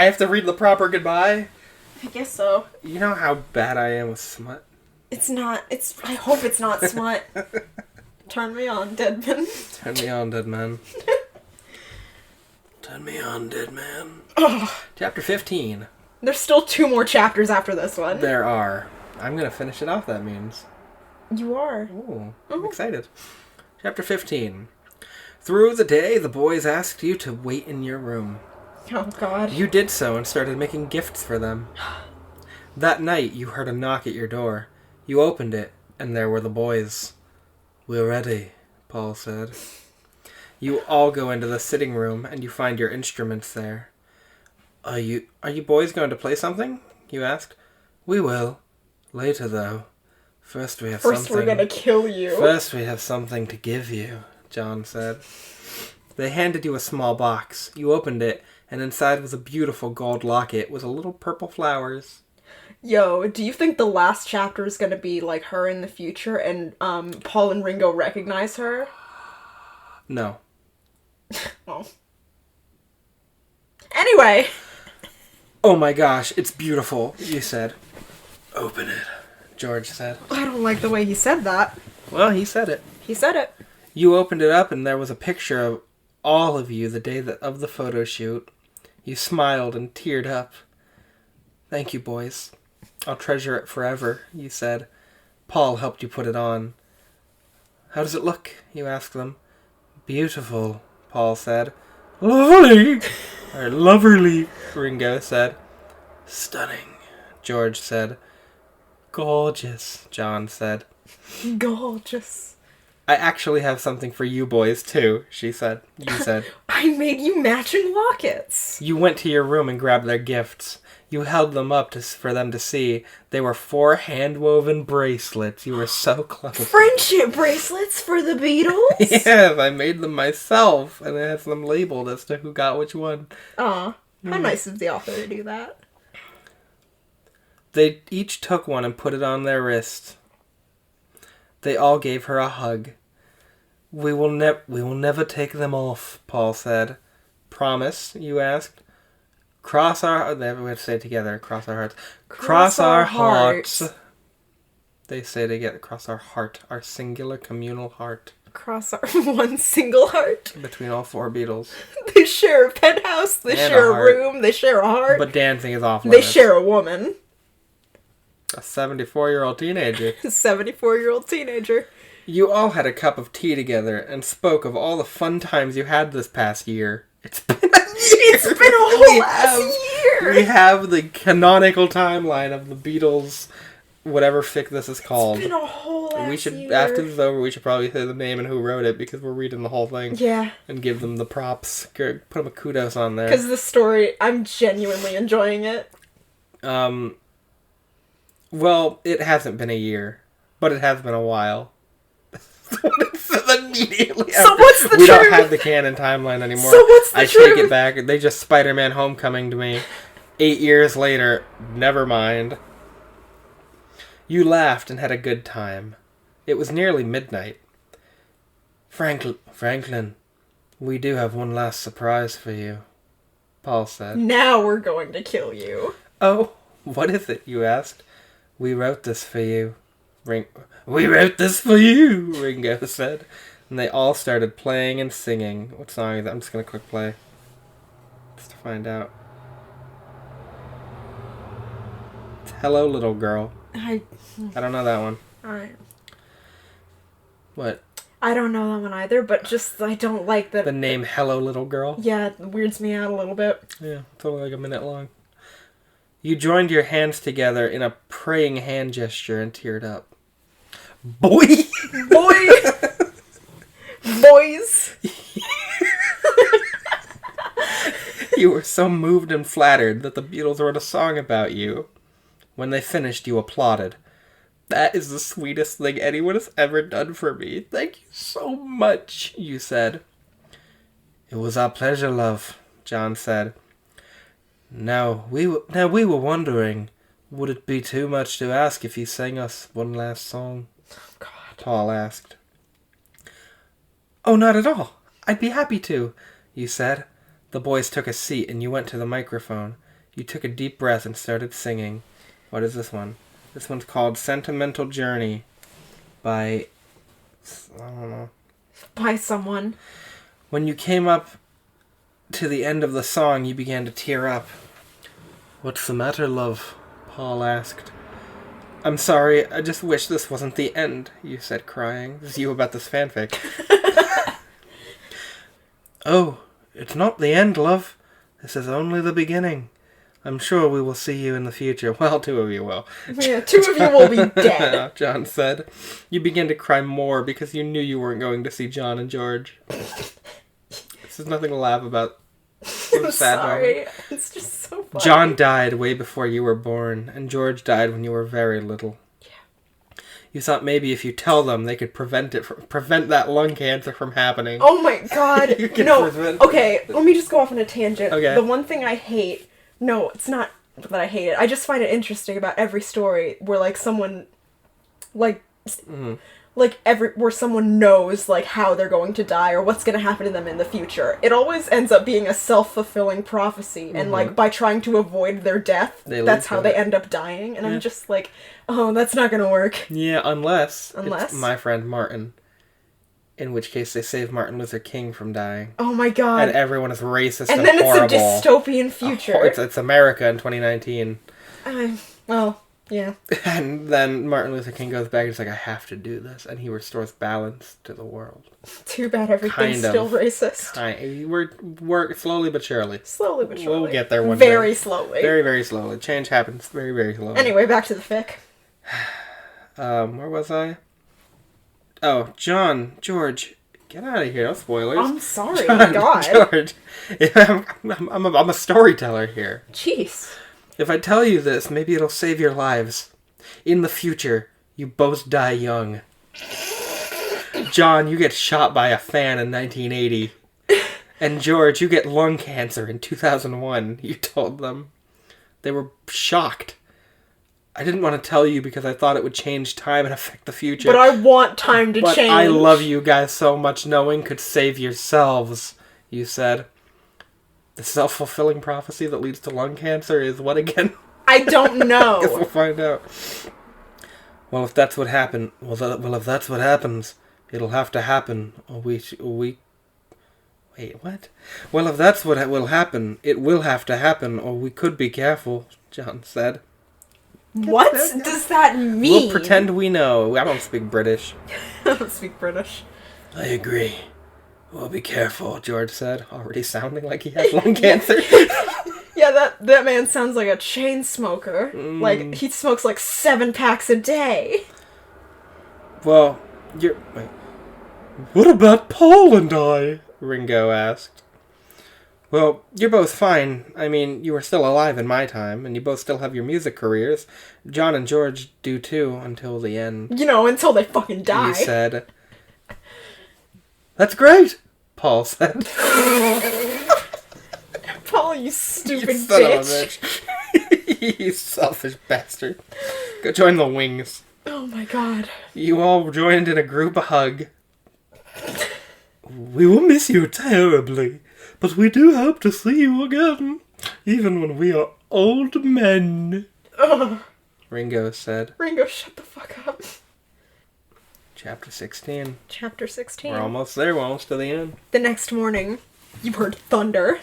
have to read the proper goodbye? I guess so. You know how bad I am with smut? I hope it's not smut. Turn me on, dead man. Turn me on, dead man. Turn me on, dead man. Oh, Chapter 15. there's still 2 more chapters after this one. There are. I'm gonna finish it off, that means. You are. Ooh, I'm excited. Chapter 15. Through the day, the boys asked you to wait in your room. Oh, God. You did so and started making gifts for them. That night, you heard a knock at your door. You opened it, and there were the boys. We're ready, Paul said. You all go into the sitting room, and you find your instruments there. Are you boys going to play something? You asked. We will. Later, though. First we're gonna kill you. First we have something to give you, John said. They handed you a small box. You opened it, and inside was a beautiful gold locket with little purple flowers. Yo, do you think the last chapter is gonna be, like, her in the future and, Paul and Ringo recognize her? No. Oh. Anyway. Oh my gosh, it's beautiful, you said. Open it, George said. I don't like the way he said that. Well, he said it. He said it. You opened it up and there was a picture of all of you the day of the photo shoot. You smiled and teared up. Thank you, boys. I'll treasure it forever, you said. Paul helped you put it on. How does it look? You asked them. Beautiful, Paul said. Lovely! Or loverly, Ringo said. Stunning, George said. Gorgeous, John said. Gorgeous. I actually have something for you boys, too, she said. You said. I made you matching lockets. You went to your room and grabbed their gifts. You held them up for them to see. They were 4 hand-woven bracelets. You were so close. Friendship bracelets for the Beatles? Yes, I made them myself, and it has them labeled as to who got which one. Aw, how nice of the author to do that. They each took one and put it on their wrist. They all gave her a hug. We will never take them off, Paul said. Promise, you asked. We have to say it together. Cross our hearts. Cross our hearts. They say together. Cross our heart. Our singular communal heart. Cross our one single heart. Between all 4 Beatles. They share a penthouse. They And share a a heart. room. They share a heart. But dancing is off They limits. share a woman. A 74-year-old teenager. A 74-year-old teenager. You all had a cup of tea together and spoke of all the fun times you had this past year. It's been a year! It's been a whole ass year! We have the canonical timeline of the Beatles, whatever fic this is called. It's been a whole ass year. After this is over, we should probably say the name and who wrote it, because we're reading the whole thing. Yeah. And give them the props. Put them a kudos on there. Because the story, I'm genuinely enjoying it. Well, it hasn't been a year, but it has been a while. Immediately So after, what's the we truth? don't have the canon timeline anymore. So what's the I truth? take it back. They just Spider-Man Homecoming to me. 8 years later, never mind. You laughed and had a good time. It was nearly midnight. Franklin, we do have one last surprise for you, Paul said. Now we're going to kill you. Oh, what is it, you asked. We wrote this for you. We wrote this for you, Ringo said. And they all started playing and singing. What song is that? I'm just going to click play. Just to find out. It's Hello, Little Girl. I don't know that one. What? I don't know that one either, but just, I don't like that. The name Hello, Little Girl? Yeah, it weirds me out a little bit. Yeah, it's only like a minute long. You joined your hands together in a praying hand gesture and teared up. Boy! Boys! You were so moved and flattered that the Beatles wrote a song about you. When they finished, you applauded. That is the sweetest thing anyone has ever done for me. Thank you so much, you said. It was our pleasure, love, John said. Now we were wondering, would it be too much to ask if you sang us one last song? God. Paul asked. Oh, not at all. I'd be happy to, you said. The boys took a seat and you went to the microphone. You took a deep breath and started singing. What is this one? This one's called Sentimental Journey by... I don't know. By someone. When you came up to the end of the song, you began to tear up. What's the matter, love? Paul asked. I'm sorry, I just wish this wasn't the end, you said, crying. This is you about this fanfic. Oh, it's not the end, love. This is only the beginning. I'm sure we will see you in the future. Well, 2 of you will. Yeah, 2 of you will be dead. John said. You began to cry more because you knew you weren't going to see John and George. This is nothing to laugh about. I'm sorry. It's just so funny. John died way before you were born, and George died when you were very little. Yeah. You thought maybe if you tell them, they could prevent that lung cancer from happening. Oh my god. No. prevent... Okay, let me just go off on a tangent. Okay. The one thing I hate... No, it's not that I hate it. I just find it interesting about every story where, like, someone, like, where someone knows, like, how they're going to die or what's going to happen to them in the future. It always ends up being a self-fulfilling prophecy, and, like, by trying to avoid their death, that's how they end up dying, and I'm just like, oh, that's not gonna work. Yeah, unless it's My Friend Martin. In which case they save Martin Luther King from dying. Oh my god. And everyone is racist and then horrible. It's a dystopian future. It's America in 2019. Well, yeah. And then Martin Luther King goes back and he's like, I have to do this. And he restores balance to the world. Too bad everything's still racist. We're slowly but surely. Slowly but surely. We'll get there one day. Very slowly. Very, very slowly. Change happens very, very slowly. Anyway, back to the fic. Where was I? Oh, George, get out of here. No spoilers. I'm sorry. Oh my god. George, I'm a storyteller here. Jeez. If I tell you this, maybe it'll save your lives. In the future, you both die young. John, you get shot by a fan in 1980. And George, you get lung cancer in 2001, you told them. They were shocked. I didn't want to tell you because I thought it would change time and affect the future. But I want time to change. I love you guys so much. Knowing could save yourselves, you said. The self-fulfilling prophecy that leads to lung cancer is what again? I don't know. I guess we'll find out. Well, if that's what happened, if that's what happens, it'll have to happen. Wait, what? Well, if that's what will happen, it will have to happen, or we could be careful, John said. What does that mean? We'll pretend we know. I don't speak British. I don't speak British. I agree. We'll be careful, George said, already sounding like he has lung cancer. Yeah, that man sounds like a chain smoker. Like, he smokes like 7 packs a day. Well, wait. What about Paul and I? Ringo asked. Well, you're both fine. I mean, you were still alive in my time, and you both still have your music careers. John and George do too, until the end. You know, until they fucking die. You said. That's great, Paul said. Paul, you stupid you son of a bitch. You selfish bastard. Go join the Wings. Oh my god. You all joined in a group hug. We will miss you terribly. But we do hope to see you again, even when we are old men. Ugh. Ringo said. Ringo, shut the fuck up. Chapter 16. Chapter 16. We're almost there, we're almost to the end. The next morning, you heard thunder.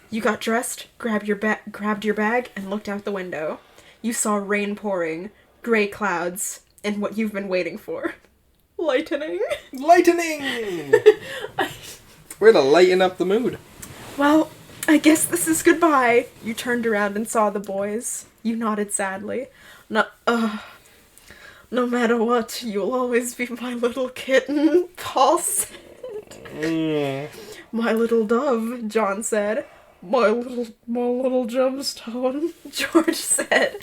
You got dressed, grabbed your bag, and looked out the window. You saw rain pouring, gray clouds, and what you've been waiting for. Lightning. Lightning! We're to lighten up the mood. Well, I guess this is goodbye. You turned around and saw the boys. You nodded sadly. No matter what, you'll always be my little kitten, Paul said. My little dove, John said. My little gemstone, George said.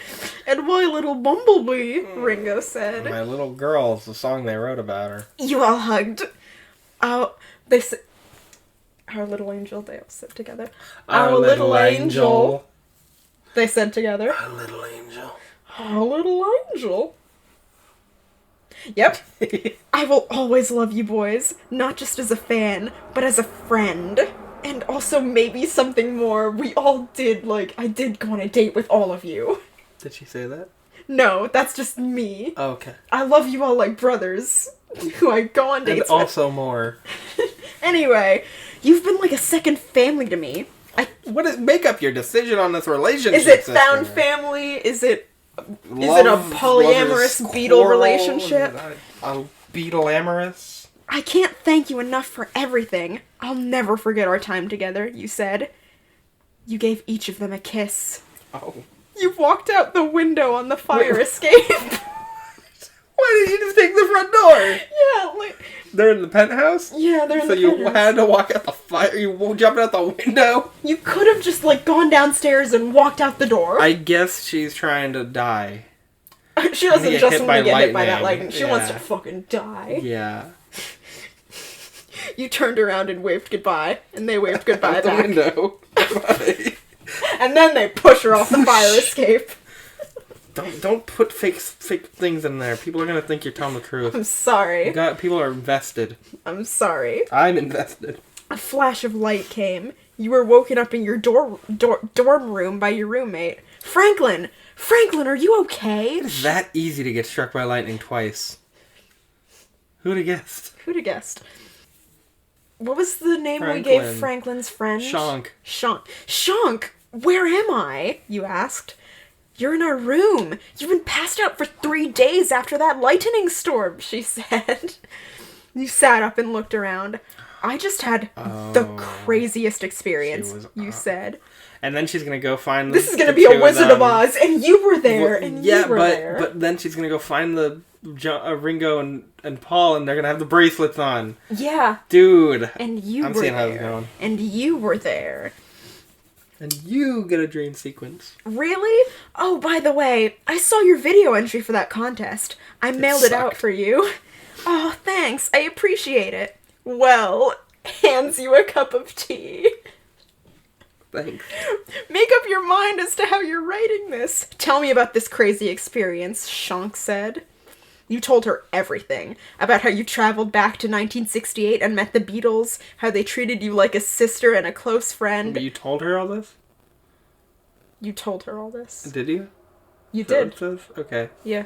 And my little bumblebee, Ringo said. My little girl is the song they wrote about her. You all hugged. They said... Our little angel, they all said together. Our little angel. They said together. Our little angel. Our little angel. Yep. I will always love you boys, not just as a fan, but as a friend. And also maybe something more. We all did, I did go on a date with all of you. Did she say that? No, that's just me. Oh, okay. I love you all like brothers, who I go on dates with. And also more. Anyway, you've been like a second family to me. Make up your decision on this relationship? Is it found family? Is it a polyamorous beetle relationship? A beetle amorous? I can't thank you enough for everything. I'll never forget our time together, you said. You gave each of them a kiss. Oh. You walked out the window on the fire escape. Why did you just take the front door? Yeah, they're in the penthouse? Yeah, they're in the penthouse. So you had to walk out the fire? You jumped out the window? You could have just, gone downstairs and walked out the door. I guess she's trying to die. She doesn't just want to get hit by that lightning. She wants to fucking die. Yeah. You turned around and waved goodbye, and they waved goodbye out back. the window. Bye. And then they push her off the fire escape. Don't put fake things in there. People are gonna think you're telling the truth. I'm sorry. People are invested. I'm sorry. I'm invested. A flash of light came. You were woken up in your dorm room by your roommate. Franklin! Franklin, are you okay? It's that easy to get struck by lightning twice. Who'd have guessed? Who'd have guessed? What was the name Franklin. we gave Franklin's friend? Shonk. Shonk, where am I? You asked. You're in our room. You've been passed out for 3 days after that lightning storm, she said. You sat up and looked around. I just had the craziest experience, you said. And then she's gonna go find This is gonna be a Wizard of Oz, and you were there, but then she's gonna go find the Ringo and Paul, and they're gonna have the bracelets on. Yeah. Dude. And you I'm were seeing there. how it's going. And you were there. And you get a dream sequence. Really? Oh, by the way, I saw your video entry for that contest. I mailed it out for you. Oh, thanks. I appreciate it. Well, hands you a cup of tea. Thanks. Make up your mind as to how you're writing this. Tell me about this crazy experience, Shonk said. You told her everything. About how you traveled back to 1968 and met the Beatles, how they treated you like a sister and a close friend. But you told her all this? You told her all this. Did you? You Is that did. what it says? Okay. Yeah.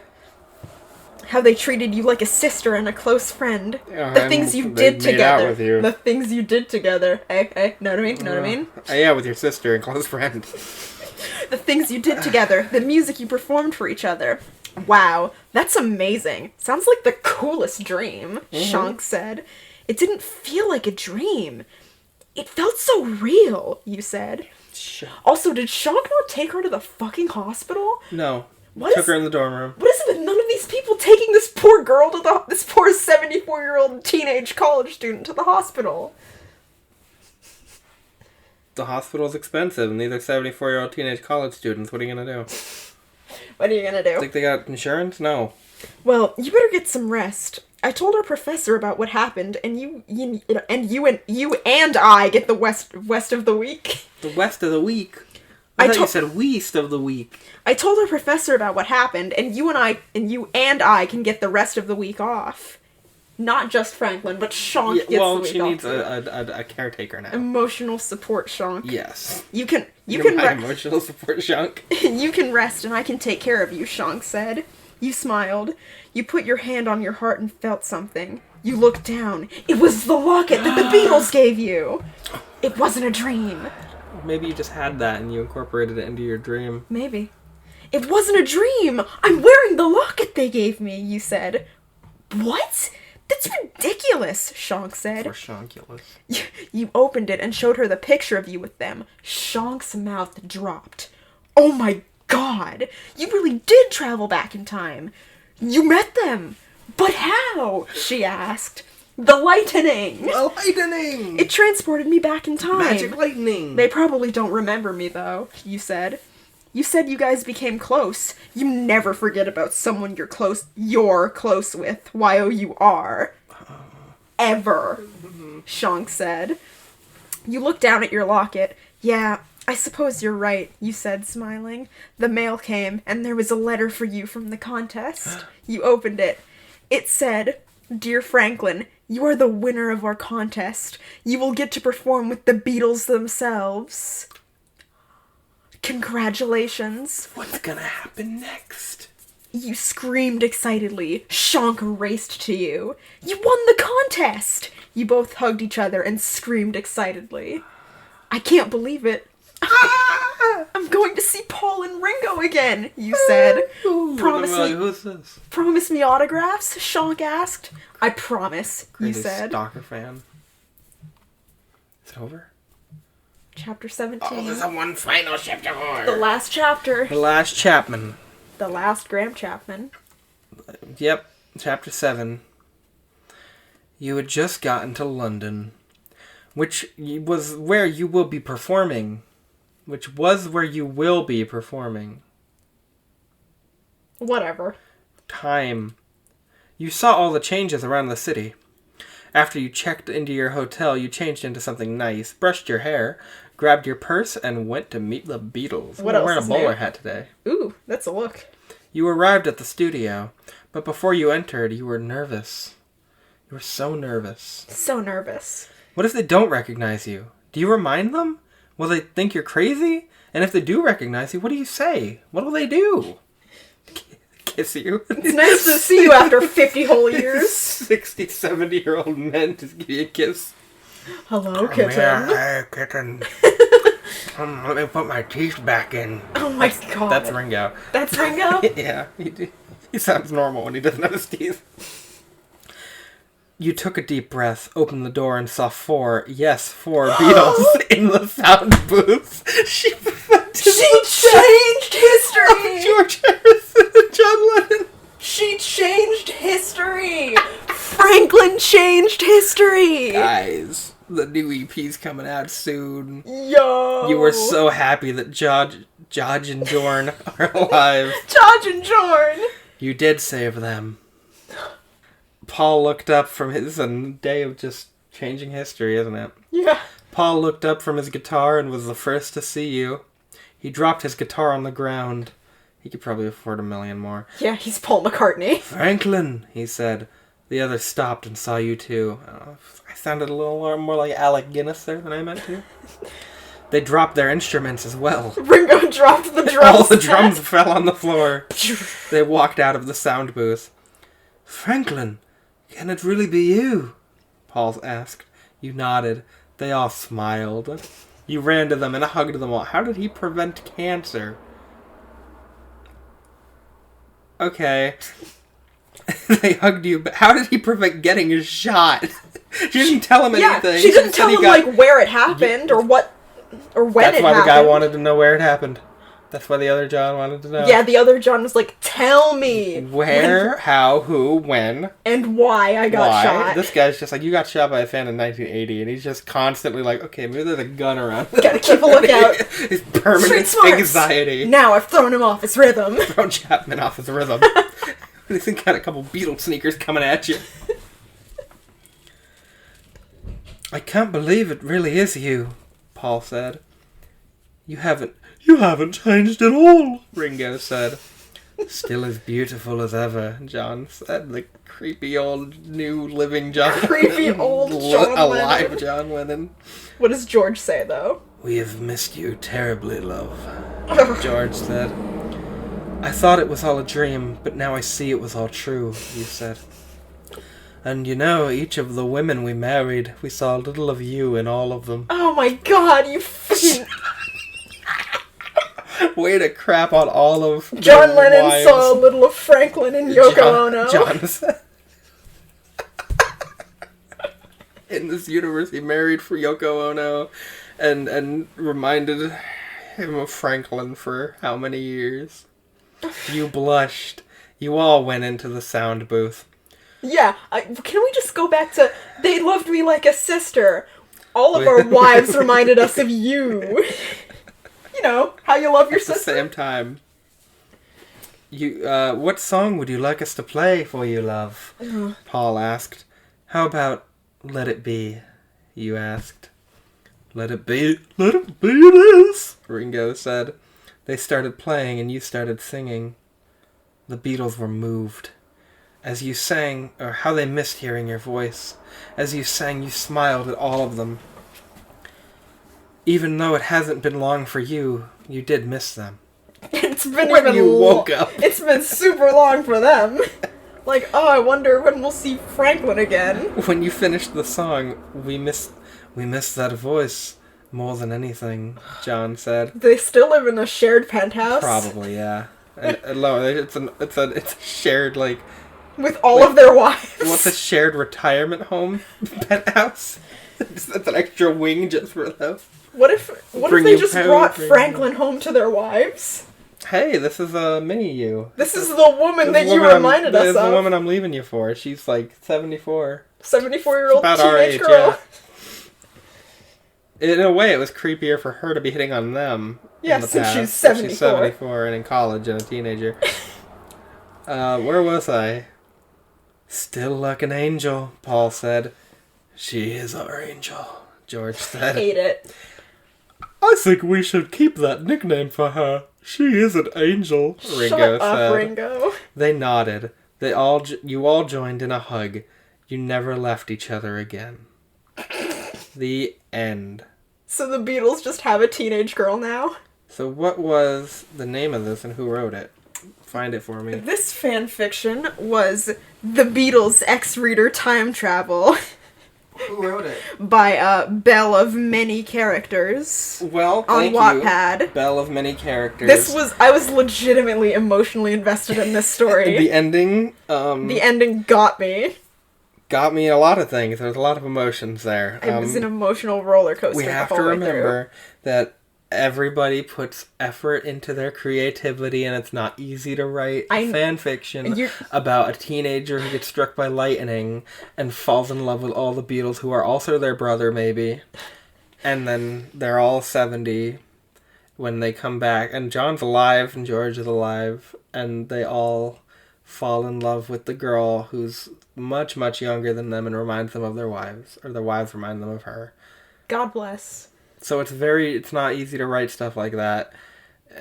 How they treated you like a sister and a close friend. Yeah, the things you they did made together. out with you. The things you did together. Hey, know what I mean? Know what I mean? Yeah, with your sister and close friend. The things you did together. The music you performed for each other. Wow, that's amazing. Sounds like the coolest dream, Shonk said. It didn't feel like a dream. It felt so real, you said. Sure. Also, did Shonk not take her to the fucking hospital? No. What Took is- her in the dorm room. What is it with none of these people taking this poor girl to this poor 74-year-old teenage college student to the hospital? The hospital's expensive, and these are 74-year-old teenage college students. What are you gonna do? What are you gonna do? Think they got insurance? No. Well, you better get some rest. I told our professor about what happened, and you and I get the west of the week. The west of the week? I thought you said west of the week. I told our professor about what happened, and you and I can get the rest of the week off. Not just Franklin, but Shonk gets the week off. Well, she needs a caretaker now. Emotional support, Shonk. Yes. You can emotional support, Shonk. You can rest and I can take care of you, Shonk said. You smiled. You put your hand on your heart and felt something. You looked down. It was the locket that the Beatles gave you. It wasn't a dream. Maybe you just had that and you incorporated it into your dream. Maybe. It wasn't a dream. I'm wearing the locket they gave me, you said. What? That's ridiculous, Shonk said. For Shonkulus. You opened it and showed her the picture of you with them. Shonk's mouth dropped. Oh my god! You really did travel back in time. You met them. But how? She asked. The lightning! The lightning! It transported me back in time. Magic lightning! They probably don't remember me, though, you said. You said you guys became close. You never forget about someone you're close with. Y-O-U-R. Ever. Shonk said. You looked down at your locket. Yeah, I suppose you're right, you said, smiling. The mail came, and there was a letter for you from the contest. You opened it. It said, Dear Franklin, you are the winner of our contest. You will get to perform with the Beatles themselves. Congratulations. What's gonna happen next? You screamed excitedly. Shonk raced to you. You won the contest! You both hugged each other and screamed excitedly. I can't believe it. I'm going to see Paul and Ringo again, you said. Who's this? Promise me autographs? Shonk asked. I promise, you said. Stalker fan. Is it over? Chapter 17. Oh, there's a one final chapter more. The last chapter. The last Chapman. The last Graham Chapman. Yep, chapter 7. You had just gotten to London, which was where you will be performing. Whatever. Time. You saw all the changes around the city. After you checked into your hotel, you changed into something nice, brushed your hair, grabbed your purse, and went to meet the Beatles. What I'm else wearing a is bowler new? hat today. Ooh, that's a look. You arrived at the studio, but before you entered, you were nervous. You were so nervous. So nervous. What if they don't recognize you? Do you remind them? Will they think you're crazy? And if they do recognize you, what do you say? What will they do? Kiss you? It's nice to see you after 50 whole years. 60, 70-year-old men just give you a kiss. Hello, kitten. Hey, kitten. Let me put my teeth back in. Oh my god. That's Ringo. That's Ringo? Yeah, he sounds normal when he doesn't have his teeth. You took a deep breath, opened the door, and saw four Beatles in the sound booth. She changed history! George Harrison and John Lennon. She changed history! Franklin changed history! Guys, the new EP's coming out soon. Yo! You were so happy that George and Jorn are alive. George and Jorn! You did save them. Paul looked up from his day of just changing history, isn't it? Yeah. Paul looked up from his guitar and was the first to see you. He dropped his guitar on the ground. He could probably afford $1 million more. Yeah, he's Paul McCartney. Franklin, he said. The others stopped and saw you too. I sounded a little more like Alec Guinness there than I meant to. They dropped their instruments as well. Ringo dropped the drums. All the drums fell on the floor. They walked out of the sound booth. Franklin, can it really be you? Paul asked. You nodded. They all smiled. You ran to them and hugged them all. How did he prevent cancer? Okay. They hugged you, but how did he prevent getting his shot? She didn't tell him anything. Yeah, she didn't tell him, where it happened or what, or when it happened. That's why the guy wanted to know where it happened. That's why the other John wanted to know. Yeah, the other John was like, tell me. Where, how, who, when. And why I got shot. This guy's just like, you got shot by a fan in 1980, and he's just constantly like, okay, maybe there's a gun around. Gotta keep a lookout. His permanent anxiety. Now I've thrown him off his rhythm. Thrown Chapman off his rhythm. What do you think? Got a couple Beatle sneakers coming at you. I can't believe it really is you, Paul said. You haven't changed at all, Ringo said. Still as beautiful as ever, John said. The creepy old new living John Creepy Lennon. old John Alive Lennon. John Lennon. What does George say, though? We have missed you terribly, love, George said. I thought it was all a dream, but now I see it was all true, you said. And you know, each of the women we married, we saw a little of you in all of them. Oh my god, you fucking... Way to crap on all of John Lennon wives. saw a little of Franklin and Yoko Ono. John said. In this universe, he married for Yoko Ono and reminded him of Franklin for how many years? You blushed. You all went into the sound booth. Yeah, can we just go back to, they loved me like a sister. All of our wives reminded us of you. You know, how you love your sister. At the same time. You, what song would you like us to play for you, love? Paul asked. How about Let It Be? You asked. Let it be it is, Ringo said. They started playing and you started singing. The Beatles were moved. As you sang, or how they missed hearing your voice. As you sang, you smiled at all of them. Even though it hasn't been long for you, you did miss them. It's been when you woke up. It's been super long for them. Like, oh, I wonder when we'll see Franklin again. When you finished the song, we missed that voice more than anything, John said. They still live in a shared penthouse? Probably, yeah. And it's a shared, like... With all of their wives. What's a shared retirement home penthouse? That's an extra wing just for them. What if they just brought Franklin home to their wives? Hey, this is a mini you. This is the woman that you reminded us of. This is the woman I'm leaving you for. She's like 74. 74-year-old about our teenage age, girl. Yeah. In a way, it was creepier for her to be hitting on them. Yeah, since she's 74. She's 74 and in college and a teenager. Where was I? Still like an angel, Paul said. She is our angel, George said. Hate it. I think we should keep that nickname for her. She is an angel, Ringo Shut up, said. Ringo. They nodded. You all joined in a hug. You never left each other again. The end. So the Beatles just have a teenage girl now? So what was the name of this and who wrote it? Find it for me. This fan fiction was The Beatles X-Reader Time Travel Who wrote it? by Belle of Many Characters Well, on thank you. Wattpad. Belle of Many Characters. I was legitimately emotionally invested in this story. The ending, The ending got me. got me in a lot of things. There's a lot of emotions there. It was an emotional roller coaster. We have to remember that everybody puts effort into their creativity, and it's not easy to write fan fiction about a teenager who gets struck by lightning and falls in love with all the Beatles, who are also their brother, maybe. And then they're all 70 when they come back, and John's alive and George is alive, and they all fall in love with the girl who's much, much younger than them and reminds them of their wives, or their wives remind them of her. God bless. So it's not easy to write stuff like that.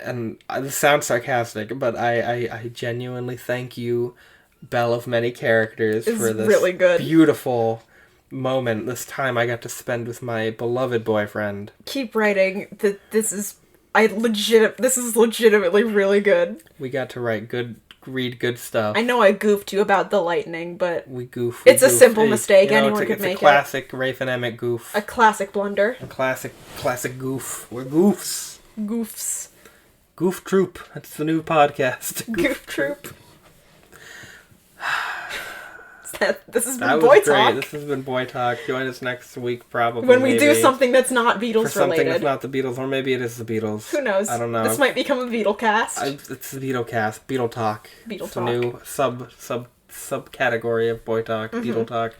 And this sounds sarcastic, but I genuinely thank you, Belle of Many Characters, for this really good. Beautiful moment, this time I got to spend with my beloved boyfriend. Keep writing. This is legitimately really good. We got to read good stuff. I know I goofed you about the lightning, but We goof. It's a simple mistake. Anyone could make it. It's a classic Rafe and Emmett goof. a classic blunder. A classic goof. We're goofs. Goofs. Goof Troop. That's the new podcast. Goof Troop. This has been That Boy was great. Talk. This has been Boy Talk. Join us next week, probably. When we do maybe, something that's not Beatles for something related. that's not the Beatles, or maybe it is the Beatles. Who knows? I don't know. This might become a Beatle cast. It's the Beatle cast. Beatle Talk. Beatle It's Talk. a new subcategory of Boy Talk. Beatle Talk.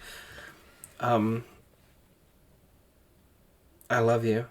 I love you.